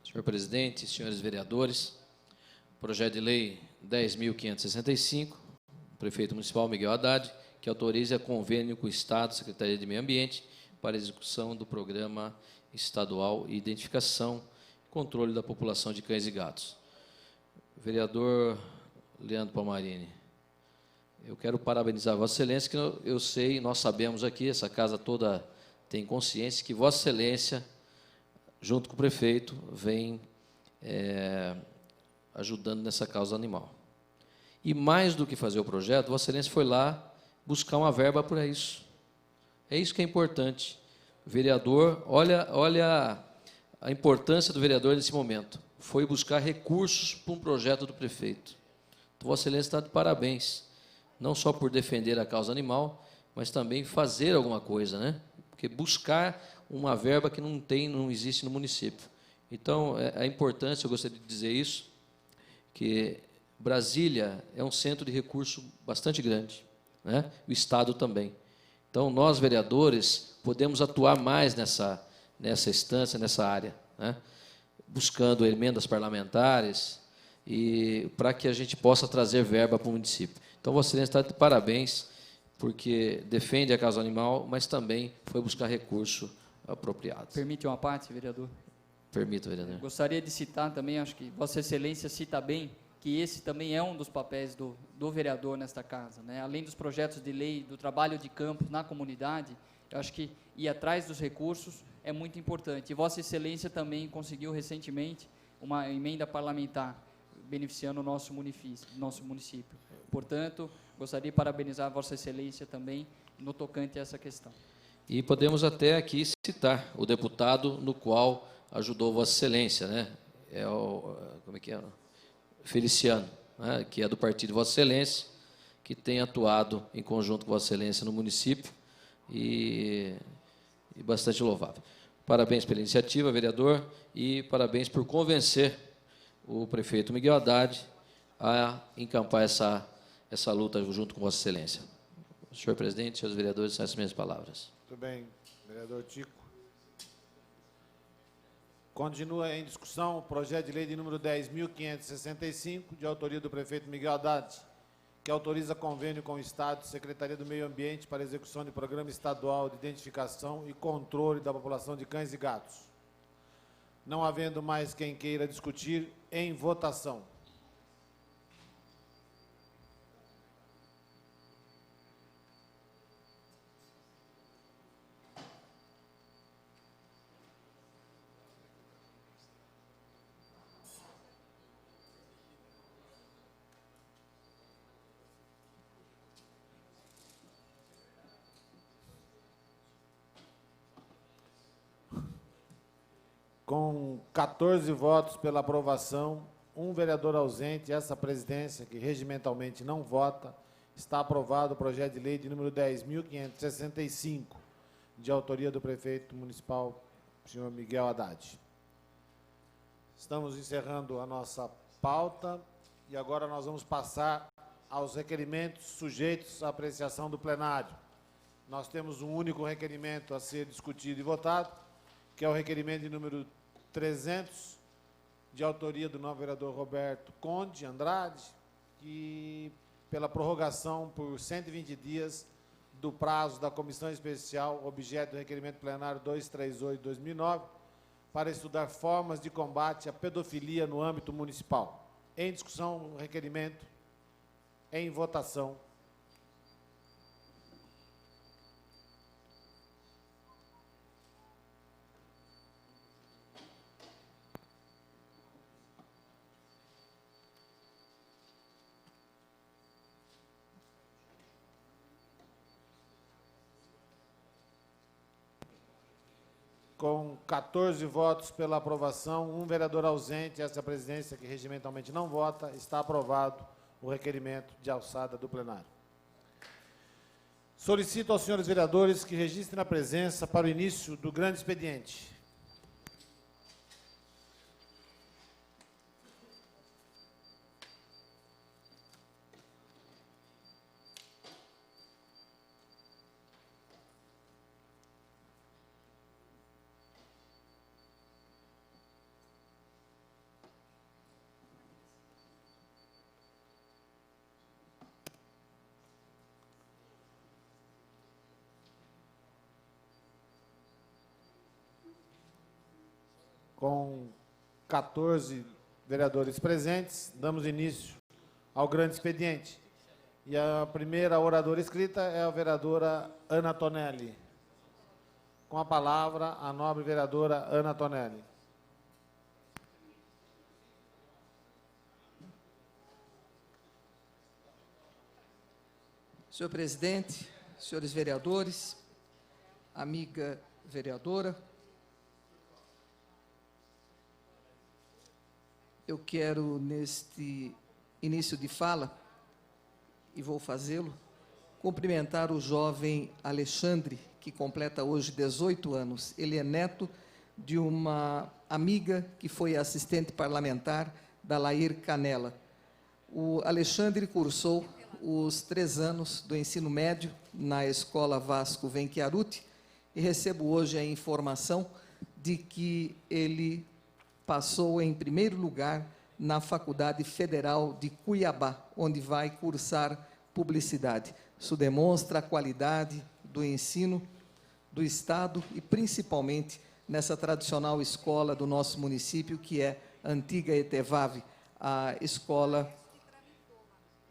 Senhor presidente, senhores vereadores, projeto de lei 10.565, prefeito municipal Miguel Haddad, que autoriza convênio com o Estado e Secretaria de Meio Ambiente para a execução do Programa Estadual de Identificação e Controle da População de Cães e Gatos. Vereador Leandro Palmarini, eu quero parabenizar Vossa Excelência, que eu sei, nós sabemos aqui, essa casa toda tem consciência, que Vossa Excelência, junto com o prefeito, vem ajudando nessa causa animal. E mais do que fazer o projeto, Vossa Excelência foi lá buscar uma verba para isso. É isso que é importante. O vereador, olha a importância do vereador nesse momento. Foi buscar recursos para um projeto do prefeito. Então, Vossa Excelência está de parabéns, não só por defender a causa animal, mas também fazer alguma coisa, né? Porque buscar uma verba que não existe no município. Então, a importância, eu gostaria de dizer isso, que Brasília é um centro de recurso bastante grande, né? O Estado também. Então, nós, vereadores, podemos atuar mais nessa instância, nessa área, né? Buscando emendas parlamentares e para que a gente possa trazer verba para o município. Então, Vossa Excelência está de parabéns, porque defende a causa animal, mas também foi buscar recurso apropriado. Permite uma parte, vereador? Permita, vereador. Gostaria de citar também, acho que Vossa Excelência cita bem, que esse também é um dos papéis do vereador nesta casa, né? Além dos projetos de lei, do trabalho de campo na comunidade, eu acho que ir atrás dos recursos é muito importante. E Vossa Excelência também conseguiu recentemente uma emenda parlamentar beneficiando o nosso município. Portanto, gostaria de parabenizar Vossa Excelência também no tocante a essa questão. E podemos até aqui citar o deputado no qual ajudou Vossa Excelência, né? Como é que é? Feliciano, né? Que é do partido de Vossa Excelência, que tem atuado em conjunto com Vossa Excelência no município e bastante louvável. Parabéns pela iniciativa, vereador, e parabéns por convencer o prefeito Miguel Haddad a encampar essa luta junto com Vossa Excelência. Senhor presidente, senhores vereadores, são essas minhas palavras. Muito bem, vereador Tico. Continua em discussão o projeto de lei de número 10.565, de autoria do prefeito Miguel Haddad, que autoriza convênio com o Estado e Secretaria do Meio Ambiente para a execução de Programa Estadual de Identificação e Controle da População de Cães e Gatos. Não havendo mais quem queira discutir, em votação. Com 14 votos pela aprovação, um vereador ausente, essa presidência, que regimentalmente não vota, está aprovado o projeto de lei de número 10.565, de autoria do prefeito municipal, senhor Miguel Haddad. Estamos encerrando a nossa pauta e agora nós vamos passar aos requerimentos sujeitos à apreciação do plenário. Nós temos um único requerimento a ser discutido e votado, que é o requerimento de número 300, de autoria do novo vereador Roberto Conde Andrade, que pela prorrogação por 120 dias do prazo da Comissão Especial, objeto do requerimento plenário 238/2009, para estudar formas de combate à pedofilia no âmbito municipal. Em discussão, o requerimento, em votação. Com 14 votos pela aprovação, um vereador ausente, essa presidência que regimentalmente não vota, está aprovado o requerimento de alçada do plenário. Solicito aos senhores vereadores que registrem a presença para o início do grande expediente. Com 14 vereadores presentes, damos início ao grande expediente. E a primeira oradora escrita é a vereadora Ana Tonelli. Com a palavra, a nobre vereadora Ana Tonelli. Senhor presidente, senhores vereadores, amiga vereadora, eu quero, neste início de fala, e vou fazê-lo, cumprimentar o jovem Alexandre, que completa hoje 18 anos. Ele é neto de uma amiga que foi assistente parlamentar da Lair Canela. O Alexandre cursou os 3 anos do ensino médio na Escola Vasco Venchiaruti e recebo hoje a informação de que ele passou em primeiro lugar na Faculdade Federal de Cuiabá, onde vai cursar publicidade. Isso demonstra a qualidade do ensino do Estado e, principalmente, nessa tradicional escola do nosso município, que é a antiga ETEVAV, a Escola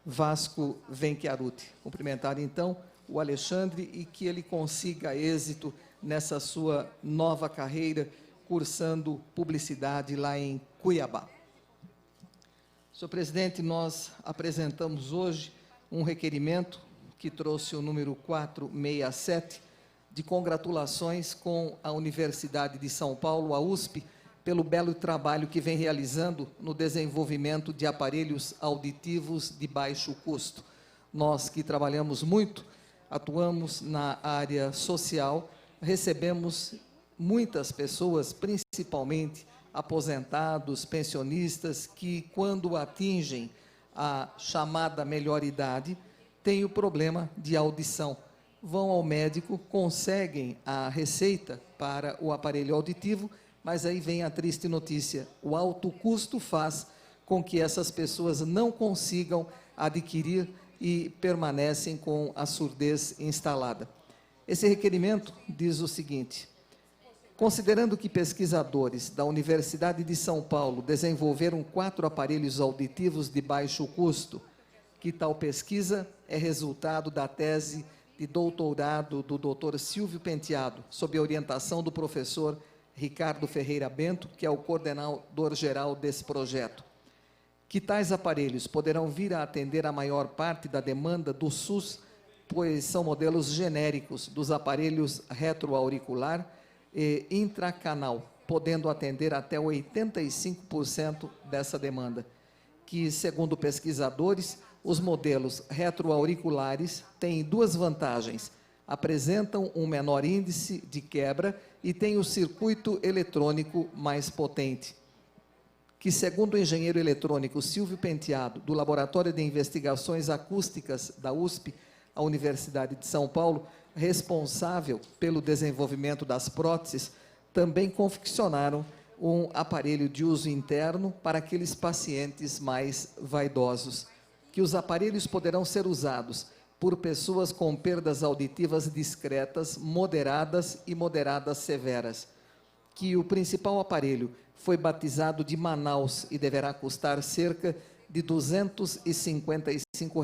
Vasco Venchiaruti. Cumprimentar, então, o Alexandre e que ele consiga êxito nessa sua nova carreira, cursando publicidade lá em Cuiabá. Senhor presidente, nós apresentamos hoje um requerimento que trouxe o número 467, de congratulações com a Universidade de São Paulo, a USP, pelo belo trabalho que vem realizando no desenvolvimento de aparelhos auditivos de baixo custo. Nós que trabalhamos muito, atuamos na área social, recebemos muitas pessoas, principalmente aposentados, pensionistas, que quando atingem a chamada melhor idade, têm o problema de audição. Vão ao médico, conseguem a receita para o aparelho auditivo, mas aí vem a triste notícia: o alto custo faz com que essas pessoas não consigam adquirir e permanecem com a surdez instalada. Esse requerimento diz o seguinte: considerando que pesquisadores da Universidade de São Paulo desenvolveram 4 aparelhos auditivos de baixo custo, que tal pesquisa é resultado da tese de doutorado do Dr. Silvio Penteado, sob a orientação do professor Ricardo Ferreira Bento, que é o coordenador-geral desse projeto. Que tais aparelhos poderão vir a atender a maior parte da demanda do SUS, pois são modelos genéricos dos aparelhos retroauricular e intracanal, podendo atender até 85% dessa demanda. Que, segundo pesquisadores, os modelos retroauriculares têm 2 vantagens: apresentam um menor índice de quebra e têm o circuito eletrônico mais potente. Que, segundo o engenheiro eletrônico Silvio Penteado, do Laboratório de Investigações Acústicas da USP, a Universidade de São Paulo, responsável pelo desenvolvimento das próteses, também confeccionaram um aparelho de uso interno para aqueles pacientes mais vaidosos. Que os aparelhos poderão ser usados por pessoas com perdas auditivas discretas, moderadas e moderadas severas. Que o principal aparelho foi batizado de Manaus e deverá custar cerca de R$ 255.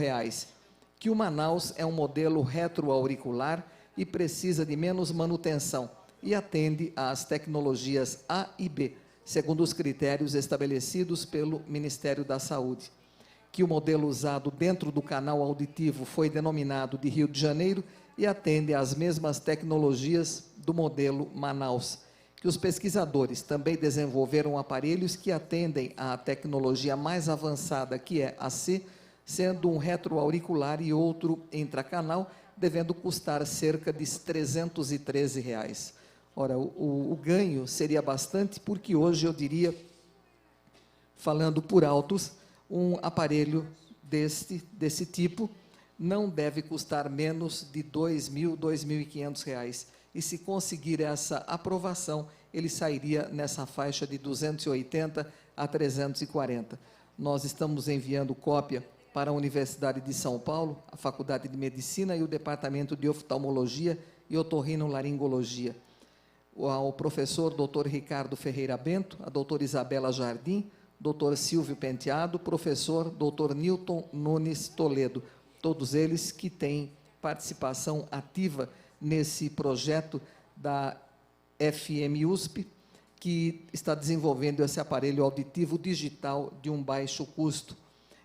Que o Manaus é um modelo retroauricular e precisa de menos manutenção e atende às tecnologias A e B, segundo os critérios estabelecidos pelo Ministério da Saúde. Que o modelo usado dentro do canal auditivo foi denominado de Rio de Janeiro e atende às mesmas tecnologias do modelo Manaus. Que os pesquisadores também desenvolveram aparelhos que atendem à tecnologia mais avançada, que é a C, sendo um retroauricular e outro intracanal, devendo custar cerca de R$ 313. Ora, o ganho seria bastante, porque hoje eu diria, falando por altos, um aparelho desse tipo não deve custar menos de R$ 2.000, R$ 2.500. E se conseguir essa aprovação, ele sairia nessa faixa de 280 a 340. Nós estamos enviando cópia para a Universidade de São Paulo, a Faculdade de Medicina e o Departamento de Oftalmologia e Otorrinolaringologia. Ao professor Dr. Ricardo Ferreira Bento, a doutora Isabela Jardim, Dr. Silvio Penteado, professor Dr. Newton Nunes Toledo, todos eles que têm participação ativa nesse projeto da FMUSP, que está desenvolvendo esse aparelho auditivo digital de um baixo custo.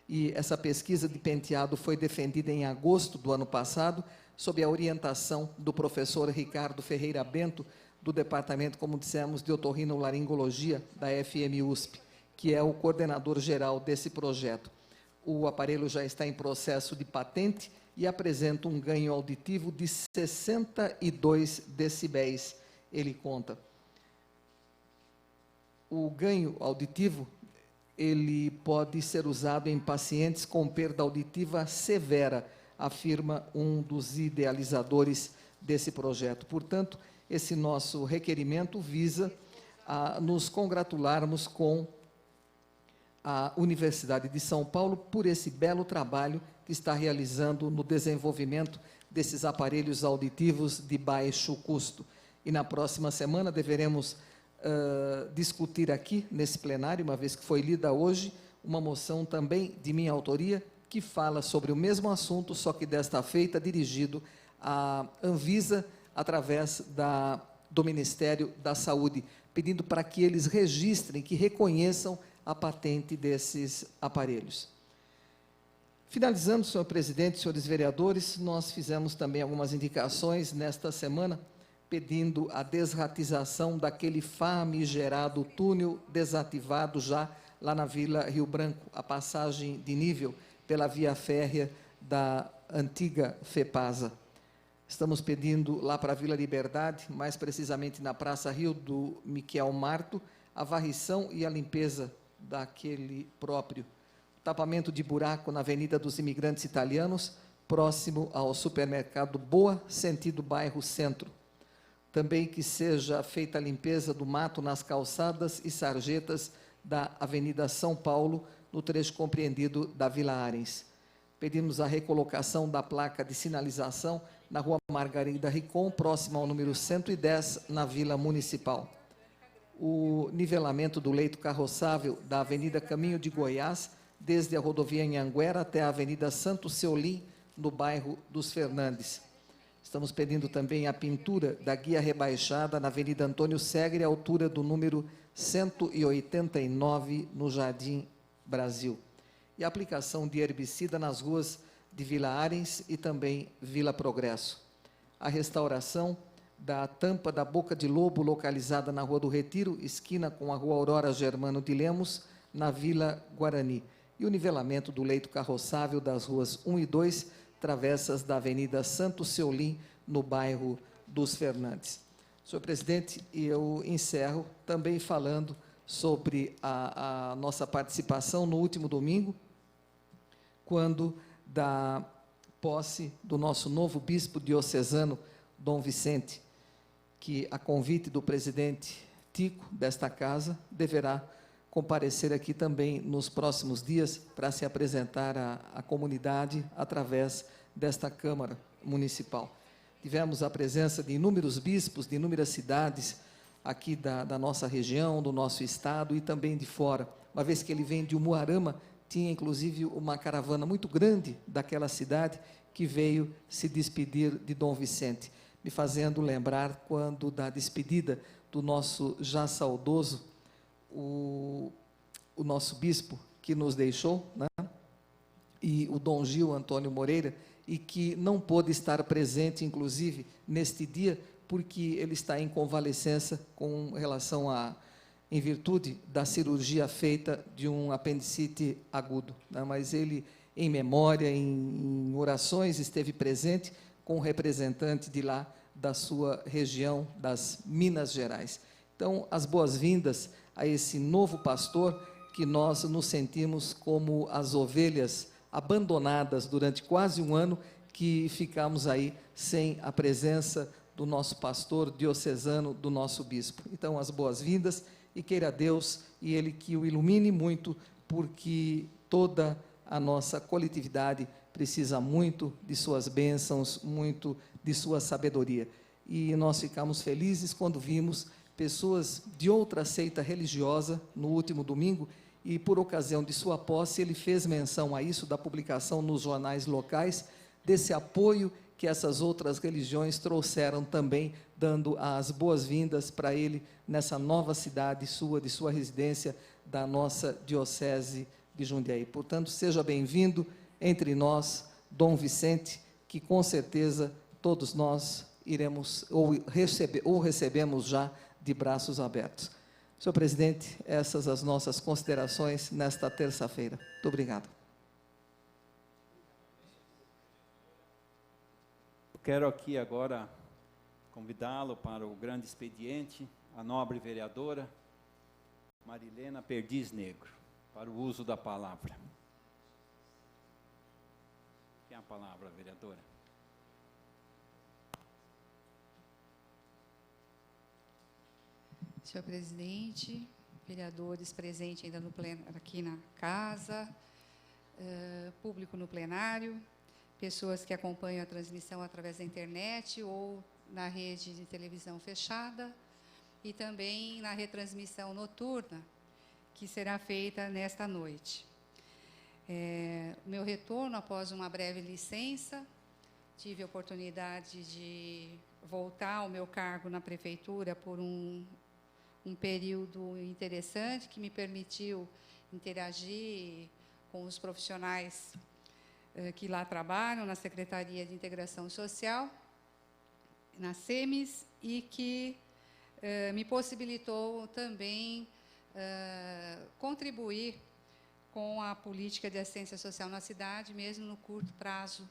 E essa pesquisa de Penteado foi defendida em agosto do ano passado, sob a orientação do professor Ricardo Ferreira Bento, do Departamento, como dissemos, de Otorrinolaringologia da FMUSP, que é o coordenador geral desse projeto. O aparelho já está em processo de patente e apresenta um ganho auditivo de 62 decibéis, ele conta. O ganho auditivo, ele pode ser usado em pacientes com perda auditiva severa, afirma um dos idealizadores desse projeto. Portanto, esse nosso requerimento visa a nos congratularmos com a Universidade de São Paulo por esse belo trabalho que está realizando no desenvolvimento desses aparelhos auditivos de baixo custo. E na próxima semana deveremos discutir aqui, nesse plenário, uma vez que foi lida hoje, uma moção também de minha autoria, que fala sobre o mesmo assunto, só que desta feita dirigido à Anvisa, através do Ministério da Saúde, pedindo para que eles registrem, que reconheçam a patente desses aparelhos. Finalizando, senhor presidente, senhores vereadores, nós fizemos também algumas indicações nesta semana, pedindo a desratização daquele famigerado túnel desativado já lá na Vila Rio Branco, a passagem de nível pela via férrea da antiga FEPASA. Estamos pedindo lá para a Vila Liberdade, mais precisamente na Praça Rio do Miquel Marto, a varrição e a limpeza daquele próprio. Tapamento de buraco na Avenida dos Imigrantes Italianos, próximo ao supermercado Boa, sentido bairro Centro. Também que seja feita a limpeza do mato nas calçadas e sarjetas da Avenida São Paulo, no trecho compreendido da Vila Arens. Pedimos a recolocação da placa de sinalização na Rua Margarida Ricom, próximo ao número 110, na Vila Municipal. O nivelamento do leito carroçável da Avenida Caminho de Goiás, desde a rodovia Anhanguera até a Avenida Santo Seolim, no bairro dos Fernandes. Estamos pedindo também a pintura da guia rebaixada na Avenida Antônio Segre, à altura do número 189, no Jardim Brasil. E a aplicação de herbicida nas ruas de Vila Arens e também Vila Progresso. A restauração da tampa da Boca de Lobo, localizada na Rua do Retiro, esquina com a Rua Aurora Germano de Lemos, na Vila Guarani. E o nivelamento do leito carroçável das ruas 1 e 2, travessas da Avenida Santo Seolim, no bairro dos Fernandes. Senhor presidente, eu encerro também falando sobre a nossa participação no último domingo, quando da posse do nosso novo bispo diocesano, Dom Vicente, que, a convite do presidente Tico, desta casa, deverá comparecer aqui também nos próximos dias para se apresentar à comunidade através desta Câmara Municipal. Tivemos a presença de inúmeros bispos, de inúmeras cidades aqui da nossa região, do nosso estado e também de fora. Uma vez que ele vem de Umuarama, tinha inclusive uma caravana muito grande daquela cidade que veio se despedir de Dom Vicente, me fazendo lembrar quando da despedida do nosso já saudoso, o nosso bispo que nos deixou, né? E o Dom Gil Antônio Moreira, e que não pôde estar presente, inclusive, neste dia, porque ele está em convalescença com relação em virtude da cirurgia feita de um apendicite agudo, né? Mas ele em memória, em orações, esteve presente com o representante de lá, da sua região, das Minas Gerais. Então, as boas-vindas a esse novo pastor, que nós nos sentimos como as ovelhas abandonadas durante quase um ano, que ficamos aí sem a presença do nosso pastor diocesano, do nosso bispo. Então, as boas-vindas, e queira Deus, e Ele que o ilumine muito, porque toda a nossa coletividade precisa muito de suas bênçãos, muito de sua sabedoria. E nós ficamos felizes quando vimos pessoas de outra seita religiosa no último domingo, e por ocasião de sua posse, ele fez menção a isso, da publicação nos jornais locais, desse apoio que essas outras religiões trouxeram também, dando as boas-vindas para ele nessa nova cidade sua, de sua residência, da nossa diocese de Jundiaí. Portanto, seja bem-vindo entre nós, Dom Vicente, que com certeza todos nós iremos, ou recebemos já de braços abertos. Senhor presidente, essas as nossas considerações nesta terça-feira. Muito obrigado. Quero aqui agora convidá-lo para o grande expediente, a nobre vereadora Marilena Perdiz Negro, para o uso da palavra. Tem a palavra, vereadora. Senhor presidente, vereadores presentes ainda no aqui na casa, público no plenário, pessoas que acompanham a transmissão através da internet ou na rede de televisão fechada, e também na retransmissão noturna, que será feita nesta noite. Meu retorno após uma breve licença, tive a oportunidade de voltar ao meu cargo na prefeitura por um período interessante, que me permitiu interagir com os profissionais que lá trabalham, na Secretaria de Integração Social, na SEMES, e que me possibilitou também contribuir com a política de assistência social na cidade, mesmo no curto prazo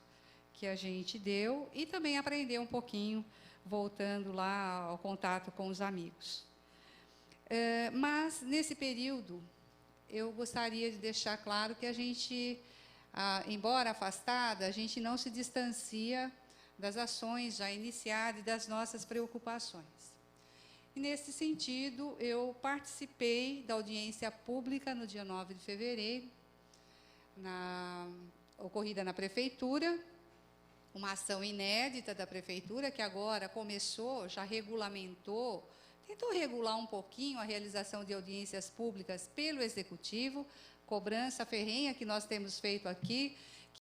que a gente deu, e também aprender um pouquinho, voltando lá ao contato com os amigos. Mas, nesse período, eu gostaria de deixar claro que a gente, embora afastada, a gente não se distancia das ações já iniciadas e das nossas preocupações. E, nesse sentido, eu participei da audiência pública no dia 9 de fevereiro, ocorrida na Prefeitura, uma ação inédita da Prefeitura, que agora começou, já regulamentou, tentou regular um pouquinho a realização de audiências públicas pelo Executivo, cobrança ferrenha que nós temos feito aqui,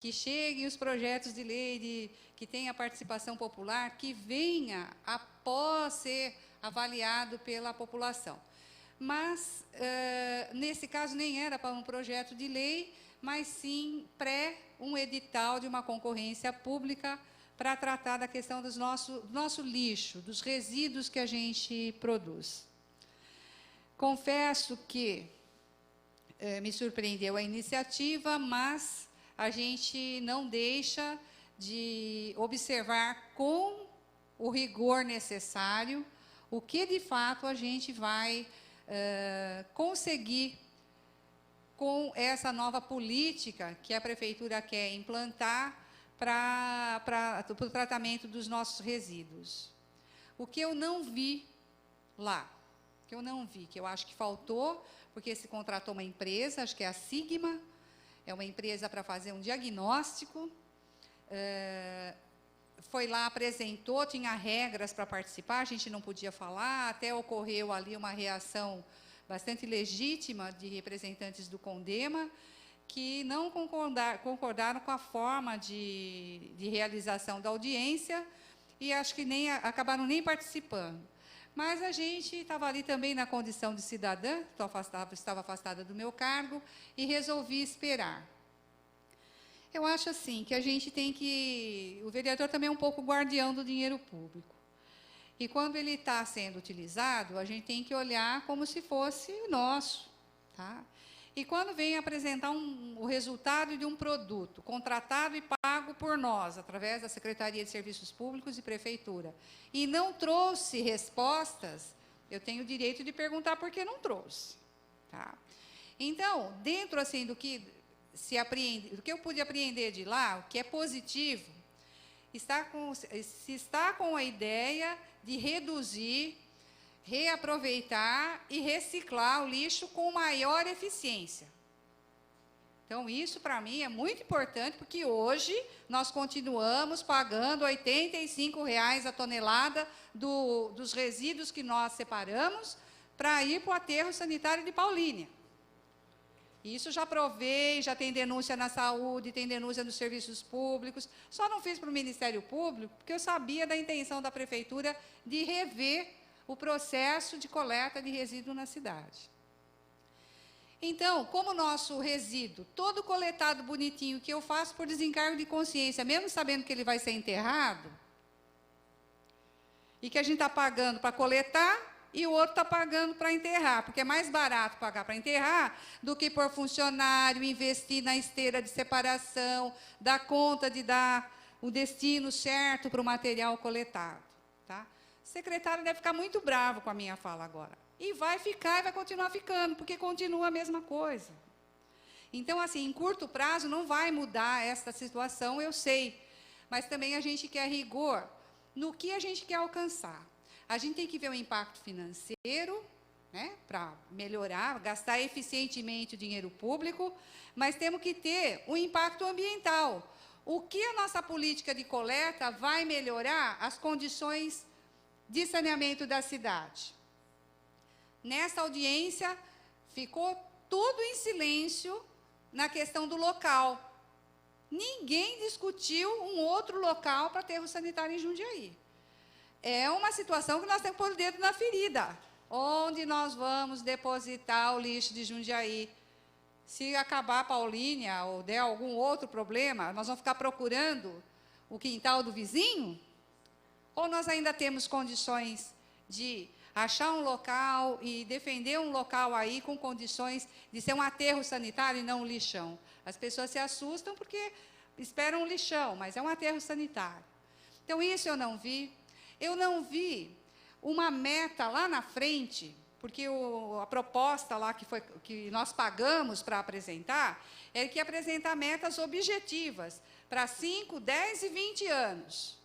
que cheguem os projetos de lei que tenha participação popular, que venha após ser avaliado pela população. Mas, nesse caso, nem era para um projeto de lei, mas sim um edital de uma concorrência pública para tratar da questão do nosso lixo, dos resíduos que a gente produz. Confesso que me surpreendeu a iniciativa, mas a gente não deixa de observar com o rigor necessário o que, de fato, a gente vai conseguir com essa nova política que a Prefeitura quer implantar para o tratamento dos nossos resíduos. O que eu não vi lá, que eu acho que faltou, porque se contratou uma empresa, acho que é a Sigma, é uma empresa para fazer um diagnóstico, foi lá, apresentou, tinha regras para participar, a gente não podia falar, até ocorreu ali uma reação bastante legítima de representantes do CONDEMA, que não concordaram com a forma de realização da audiência, e acho que acabaram nem participando. Mas a gente estava ali também na condição de cidadã, estava afastada do meu cargo, e resolvi esperar. Eu acho assim, que a gente tem que... O vereador também é um pouco guardião do dinheiro público. E quando ele está sendo utilizado, a gente tem que olhar como se fosse nosso, tá? E quando vem apresentar o resultado de um produto contratado e pago por nós, através da Secretaria de Serviços Públicos e Prefeitura, e não trouxe respostas, eu tenho o direito de perguntar por que não trouxe. Tá? Então, dentro assim, do que eu pude apreender de lá, o que é positivo, se está com a ideia de reduzir, reaproveitar e reciclar o lixo com maior eficiência. Então, isso para mim é muito importante, porque hoje nós continuamos pagando R$ 85,00 a tonelada dos resíduos que nós separamos para ir para o aterro sanitário de Paulínia. Isso já provei, já tem denúncia na saúde, tem denúncia nos serviços públicos. Só não fiz para o Ministério Público, porque eu sabia da intenção da Prefeitura de rever o processo de coleta de resíduo na cidade. Então, como o nosso resíduo, todo coletado bonitinho, que eu faço por desencargo de consciência, mesmo sabendo que ele vai ser enterrado, e que a gente está pagando para coletar, e o outro está pagando para enterrar, porque é mais barato pagar para enterrar do que por funcionário, investir na esteira de separação, dar conta de dar o destino certo para o material coletado. Tá? O secretário deve ficar muito bravo com a minha fala agora. E vai ficar e vai continuar ficando, porque continua a mesma coisa. Então, assim, em curto prazo não vai mudar esta situação, eu sei. Mas também a gente quer rigor no que a gente quer alcançar. A gente tem que ver o impacto financeiro, né, para melhorar, gastar eficientemente o dinheiro público, mas temos que ter o impacto ambiental. O que a nossa política de coleta vai melhorar as condições de saneamento da cidade? Nessa audiência, ficou tudo em silêncio na questão do local. Ninguém discutiu um outro local para aterro sanitário em Jundiaí. É uma situação que nós temos que pôr o dedo na ferida. Onde nós vamos depositar o lixo de Jundiaí? Se acabar a Paulínia ou der algum outro problema, nós vamos ficar procurando o quintal do vizinho? Ou nós ainda temos condições de achar um local e defender um local aí com condições de ser um aterro sanitário e não um lixão? As pessoas se assustam porque esperam um lixão, mas é um aterro sanitário. Então, isso eu não vi. Eu não vi uma meta lá na frente, porque a proposta lá que nós pagamos para apresentar é que apresentar metas objetivas para 5, 10 e 20 anos.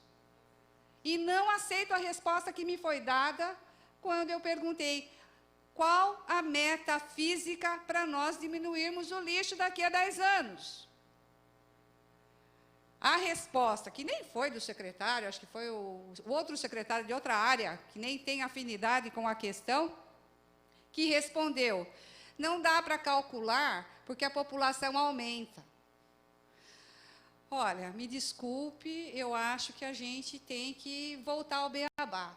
E não aceito a resposta que me foi dada quando eu perguntei qual a meta física para nós diminuirmos o lixo daqui a 10 anos. A resposta, que nem foi do secretário, acho que foi o outro secretário de outra área, que nem tem afinidade com a questão, que respondeu: não dá para calcular porque a população aumenta. Olha, me desculpe, eu acho que a gente tem que voltar ao beabá.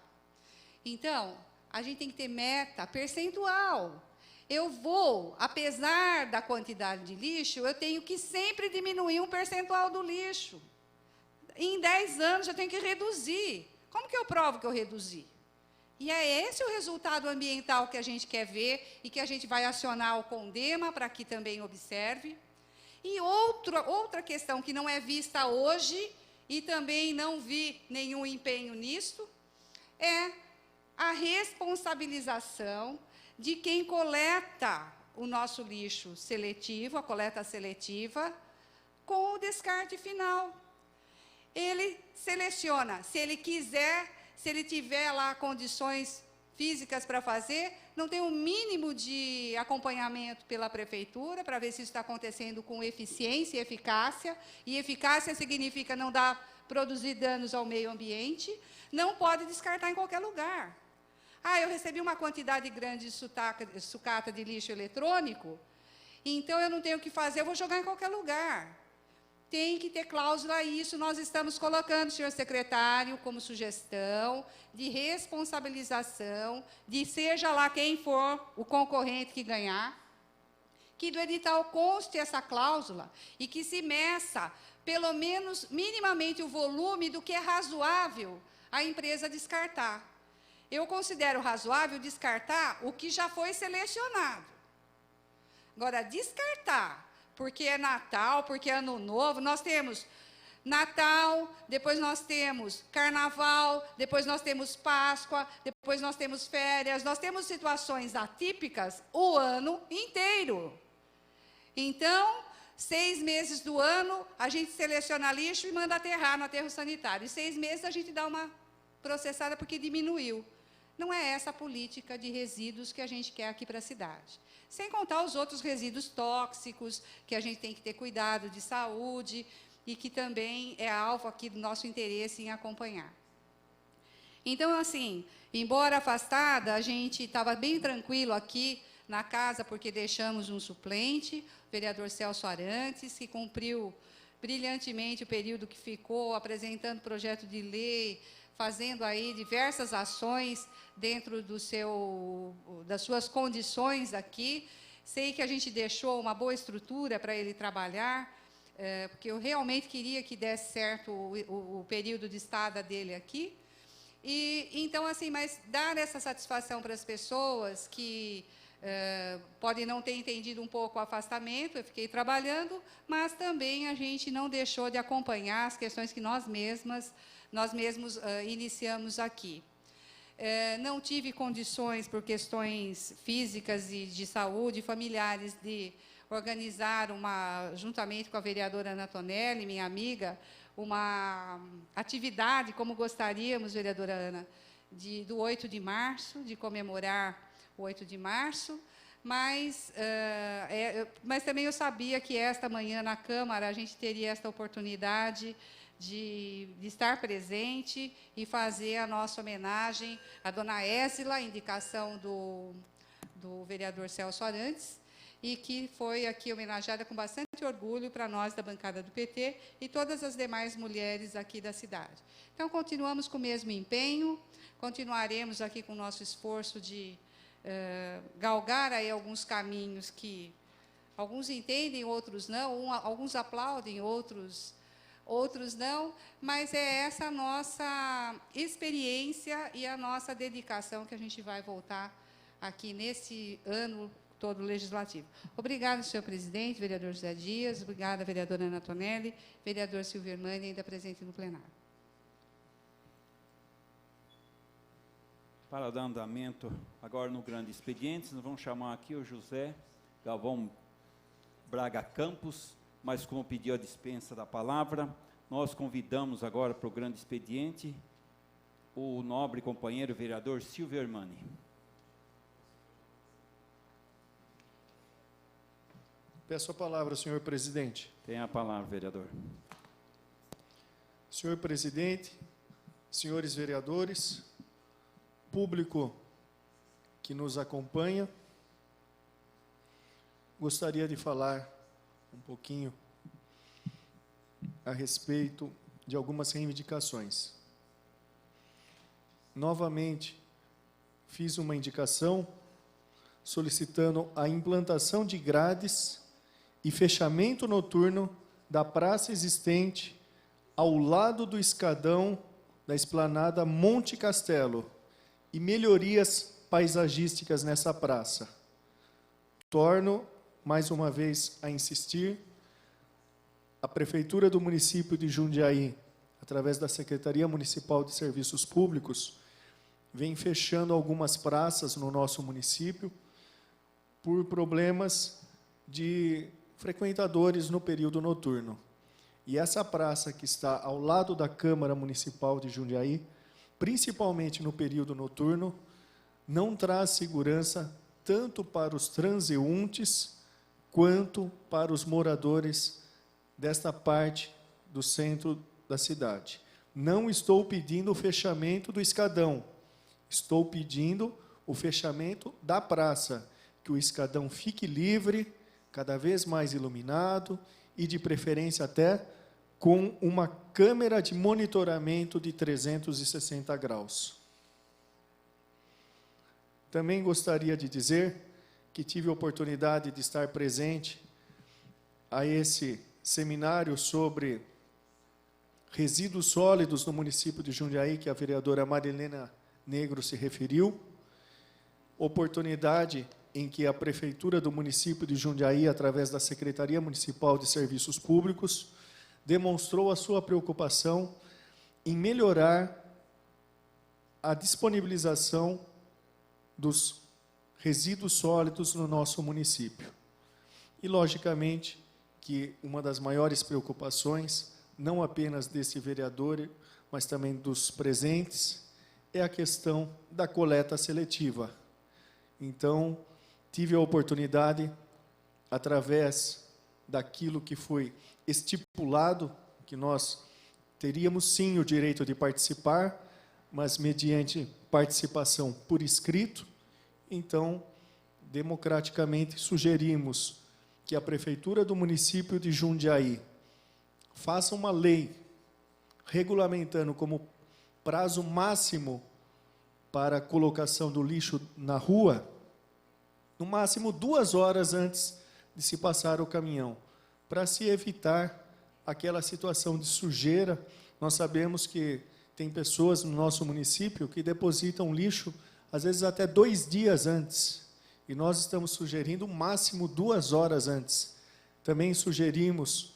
Então, a gente tem que ter meta percentual. Eu vou, apesar da quantidade de lixo, eu tenho que sempre diminuir um percentual do lixo. Em 10 anos eu tenho que reduzir. Como que eu provo que eu reduzi? E é esse o resultado ambiental que a gente quer ver e que a gente vai acionar o CONDEMA para que também observe. E outra questão que não é vista hoje, e também não vi nenhum empenho nisso, é a responsabilização de quem coleta o nosso lixo seletivo, a coleta seletiva, com o descarte final. Ele seleciona, se ele quiser, se ele tiver lá condições físicas para fazer, não tem um mínimo de acompanhamento pela prefeitura para ver se isso está acontecendo com eficiência e eficácia significa não produzir danos ao meio ambiente, não pode descartar em qualquer lugar. Ah, eu recebi uma quantidade grande de sucata de lixo eletrônico, então eu não tenho o que fazer, eu vou jogar em qualquer lugar. Tem que ter cláusula, e isso nós estamos colocando, senhor secretário, como sugestão de responsabilização, de seja lá quem for o concorrente que ganhar, que do edital conste essa cláusula e que se meça, pelo menos, minimamente, o volume do que é razoável a empresa descartar. Eu considero razoável descartar o que já foi selecionado. Agora, descartar, porque é Natal, porque é Ano Novo, nós temos Natal, depois nós temos Carnaval, depois nós temos Páscoa, depois nós temos férias, nós temos situações atípicas o ano inteiro. Então, 6 meses do ano, a gente seleciona lixo e manda aterrar no aterro sanitário. E 6 meses a gente dá uma processada porque diminuiu. Não é essa a política de resíduos que a gente quer aqui para a cidade. Sem contar os outros resíduos tóxicos, que a gente tem que ter cuidado de saúde e que também é alvo aqui do nosso interesse em acompanhar. Então, assim, embora afastada, a gente estava bem tranquilo aqui na casa, porque deixamos um suplente, o vereador Celso Arantes, que cumpriu brilhantemente o período que ficou, apresentando projeto de lei, fazendo aí diversas ações dentro das suas condições aqui. Sei que a gente deixou uma boa estrutura para ele trabalhar, porque eu realmente queria que desse certo o período de estada dele aqui. E, então, assim, mas dar essa satisfação para as pessoas que podem não ter entendido um pouco o afastamento, eu fiquei trabalhando, mas também a gente não deixou de acompanhar as questões que nós mesmos iniciamos aqui. Não tive condições, por questões físicas e de saúde, familiares, de organizar juntamente com a vereadora Ana Tonelli, minha amiga, uma atividade, como gostaríamos, vereadora Ana, do 8 de março, de comemorar o 8 de março, mas também eu sabia que esta manhã na Câmara a gente teria esta oportunidade de estar presente e fazer a nossa homenagem à dona Ésila, indicação do vereador Celso Arantes, e que foi aqui homenageada com bastante orgulho para nós da bancada do PT e todas as demais mulheres aqui da cidade. Então, continuamos com o mesmo empenho, continuaremos aqui com o nosso esforço de galgar aí alguns caminhos que alguns entendem, outros não, alguns aplaudem, outros não, mas é essa a nossa experiência e a nossa dedicação que a gente vai voltar aqui nesse ano todo legislativo. Obrigada, senhor presidente, vereador José Dias, obrigada, vereadora Ana Tonelli, vereador Silvio Hermani, ainda presente no plenário. Para dar andamento agora no grande expediente, nós vamos chamar aqui o José Galvão Braga Campos, mas como pediu a dispensa da palavra, nós convidamos agora para o grande expediente o nobre companheiro vereador Silvio Hermani. Peço a palavra, senhor presidente. Tem a palavra, vereador. Senhor presidente, senhores vereadores, público que nos acompanha, gostaria de falar um pouquinho a respeito de algumas reivindicações. Novamente, fiz uma indicação solicitando a implantação de grades e fechamento noturno da praça existente ao lado do escadão da esplanada Monte Castelo e melhorias paisagísticas nessa praça. Torno, mais uma vez, a insistir, a Prefeitura do município de Jundiaí, através da Secretaria Municipal de Serviços Públicos, vem fechando algumas praças no nosso município por problemas de frequentadores no período noturno. E essa praça que está ao lado da Câmara Municipal de Jundiaí, principalmente no período noturno, não traz segurança tanto para os transeuntes quanto para os moradores desta parte do centro da cidade. Não estou pedindo o fechamento do escadão, estou pedindo o fechamento da praça, que o escadão fique livre, cada vez mais iluminado e, de preferência, até com uma câmera de monitoramento de 360 graus. Também gostaria de dizer que tive a oportunidade de estar presente a esse seminário sobre resíduos sólidos no município de Jundiaí, que a vereadora Marilena Negro se referiu. Oportunidade em que a Prefeitura do município de Jundiaí, através da Secretaria Municipal de Serviços Públicos, demonstrou a sua preocupação em melhorar a disponibilização dos resíduos sólidos no nosso município. E, logicamente, que uma das maiores preocupações, não apenas desse vereador, mas também dos presentes, é a questão da coleta seletiva. Então, tive a oportunidade, através daquilo que foi estipulado, que nós teríamos sim o direito de participar, mas mediante participação por escrito. Então, democraticamente, sugerimos que a Prefeitura do município de Jundiaí faça uma lei regulamentando como prazo máximo para a colocação do lixo na rua, no máximo 2 horas antes de se passar o caminhão, para se evitar aquela situação de sujeira. Nós sabemos que tem pessoas no nosso município que depositam lixo, às vezes até 2 dias antes, e nós estamos sugerindo o máximo 2 horas antes. Também sugerimos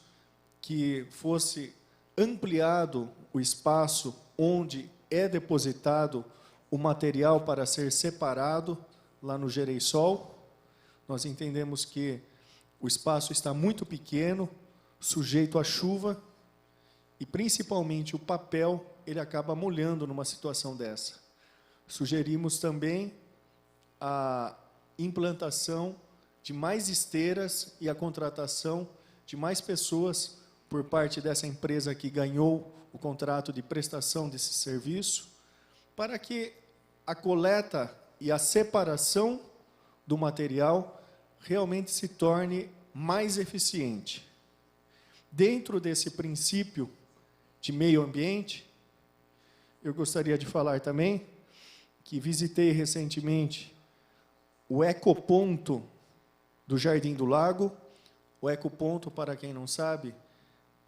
que fosse ampliado o espaço onde é depositado o material para ser separado, lá no Gereissol. Nós entendemos que o espaço está muito pequeno, sujeito à chuva, e principalmente o papel, ele acaba molhando numa situação dessa. Sugerimos também a implantação de mais esteiras e a contratação de mais pessoas por parte dessa empresa que ganhou o contrato de prestação desse serviço, para que a coleta e a separação do material realmente se torne mais eficiente. Dentro desse princípio de meio ambiente, eu gostaria de falar também que visitei recentemente o Ecoponto do Jardim do Lago. O Ecoponto, para quem não sabe,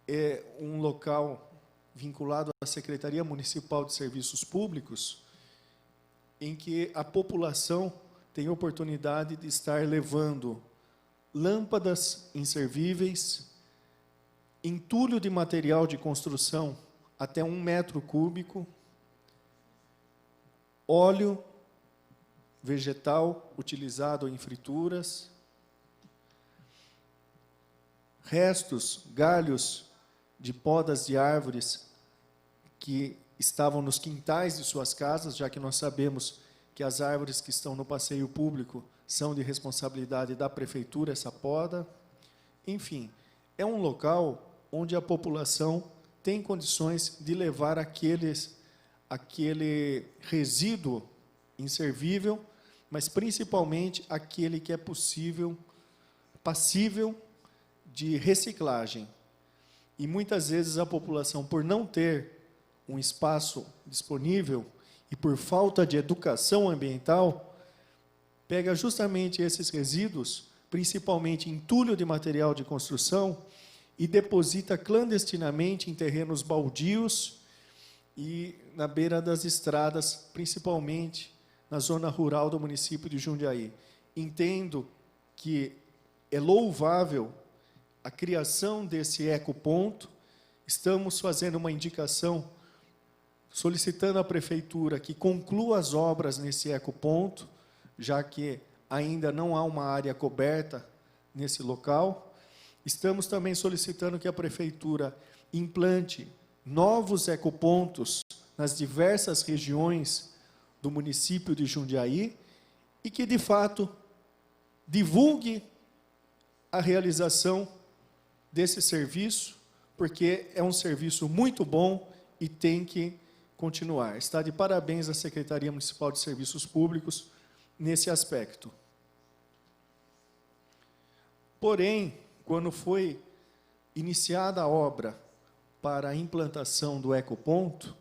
é um local vinculado à Secretaria Municipal de Serviços Públicos, em que a população tem oportunidade de estar levando lâmpadas inservíveis, entulho de material de construção até 1 metro cúbico, óleo vegetal utilizado em frituras, restos, galhos de podas de árvores que estavam nos quintais de suas casas, já que nós sabemos que as árvores que estão no passeio público são de responsabilidade da prefeitura, essa poda. Enfim, é um local onde a população tem condições de levar aquele resíduo inservível, mas principalmente aquele que é passível de reciclagem. E muitas vezes a população, por não ter um espaço disponível e por falta de educação ambiental, pega justamente esses resíduos, principalmente entulho de material de construção, e deposita clandestinamente em terrenos baldios e na beira das estradas, principalmente na zona rural do município de Jundiaí. Entendo que é louvável a criação desse ecoponto. Estamos fazendo uma indicação, solicitando à prefeitura que conclua as obras nesse ecoponto, já que ainda não há uma área coberta nesse local. Estamos também solicitando que a prefeitura implante novos ecopontos nas diversas regiões do município de Jundiaí e que, de fato, divulgue a realização desse serviço, porque é um serviço muito bom e tem que continuar. Está de parabéns a Secretaria Municipal de Serviços Públicos nesse aspecto. Porém, quando foi iniciada a obra para a implantação do ecoponto,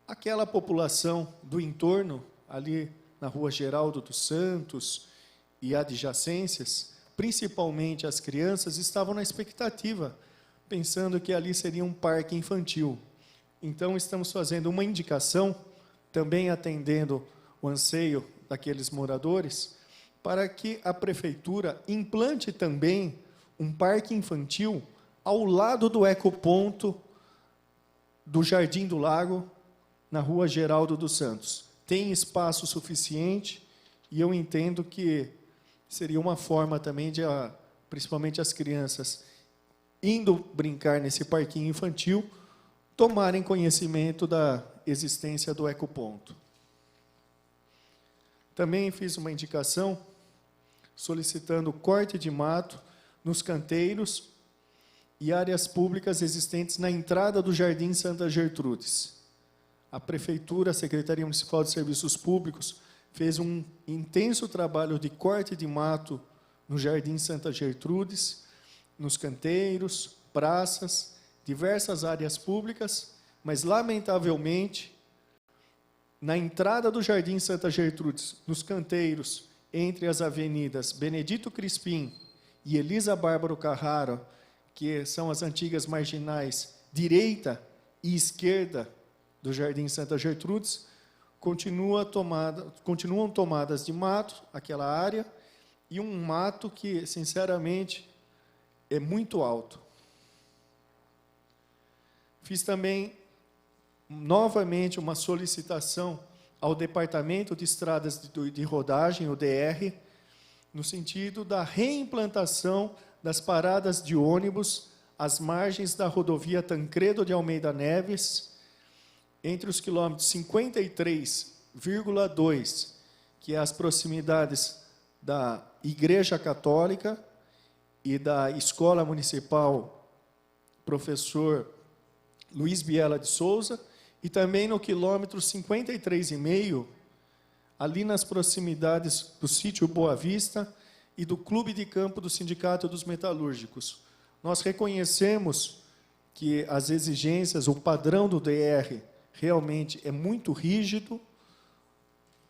aquela população do entorno, ali na Rua Geraldo dos Santos e adjacências, principalmente as crianças, estavam na expectativa, pensando que ali seria um parque infantil. Então, estamos fazendo uma indicação, também atendendo o anseio daqueles moradores, para que a prefeitura implante também um parque infantil ao lado do ecoponto do Jardim do Lago, na Rua Geraldo dos Santos. Tem espaço suficiente e eu entendo que seria uma forma também de, principalmente as crianças, indo brincar nesse parquinho infantil, tomarem conhecimento da existência do ecoponto. Também fiz uma indicação solicitando corte de mato nos canteiros e áreas públicas existentes na entrada do Jardim Santa Gertrudes. A Prefeitura, a Secretaria Municipal de Serviços Públicos, fez um intenso trabalho de corte de mato no Jardim Santa Gertrudes, nos canteiros, praças, diversas áreas públicas, mas, lamentavelmente, na entrada do Jardim Santa Gertrudes, nos canteiros, entre as avenidas Benedito Crispim e Elisa Bárbaro Carraro, que são as antigas marginais direita e esquerda do Jardim Santa Gertrudes, continuam tomadas de mato, aquela área, e um mato que, sinceramente, é muito alto. Fiz também, novamente, uma solicitação ao Departamento de Estradas de Rodagem, o DR, no sentido da reimplantação das paradas de ônibus às margens da rodovia Tancredo de Almeida Neves, entre os quilômetros 53,2, que é as proximidades da Igreja Católica e da Escola Municipal Professor Luiz Biela de Souza, e também no quilômetro 53,5, ali nas proximidades do sítio Boa Vista e do Clube de Campo do Sindicato dos Metalúrgicos. Nós reconhecemos que as exigências, o padrão do DR, realmente é muito rígido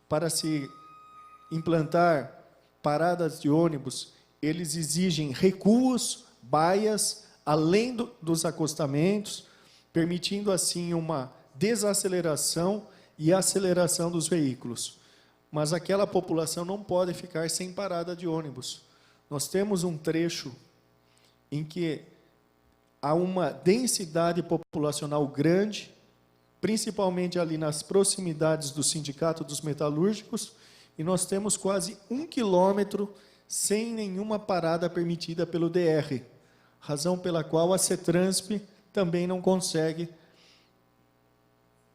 para se implantar paradas de ônibus. Eles exigem recuos, baias, além dos acostamentos, permitindo, assim, uma desaceleração e aceleração dos veículos. Mas aquela população não pode ficar sem parada de ônibus. Nós temos um trecho em que há uma densidade populacional grande, principalmente ali nas proximidades do Sindicato dos Metalúrgicos, e nós temos quase 1 quilômetro sem nenhuma parada permitida pelo DR, razão pela qual a CETRANSP também não consegue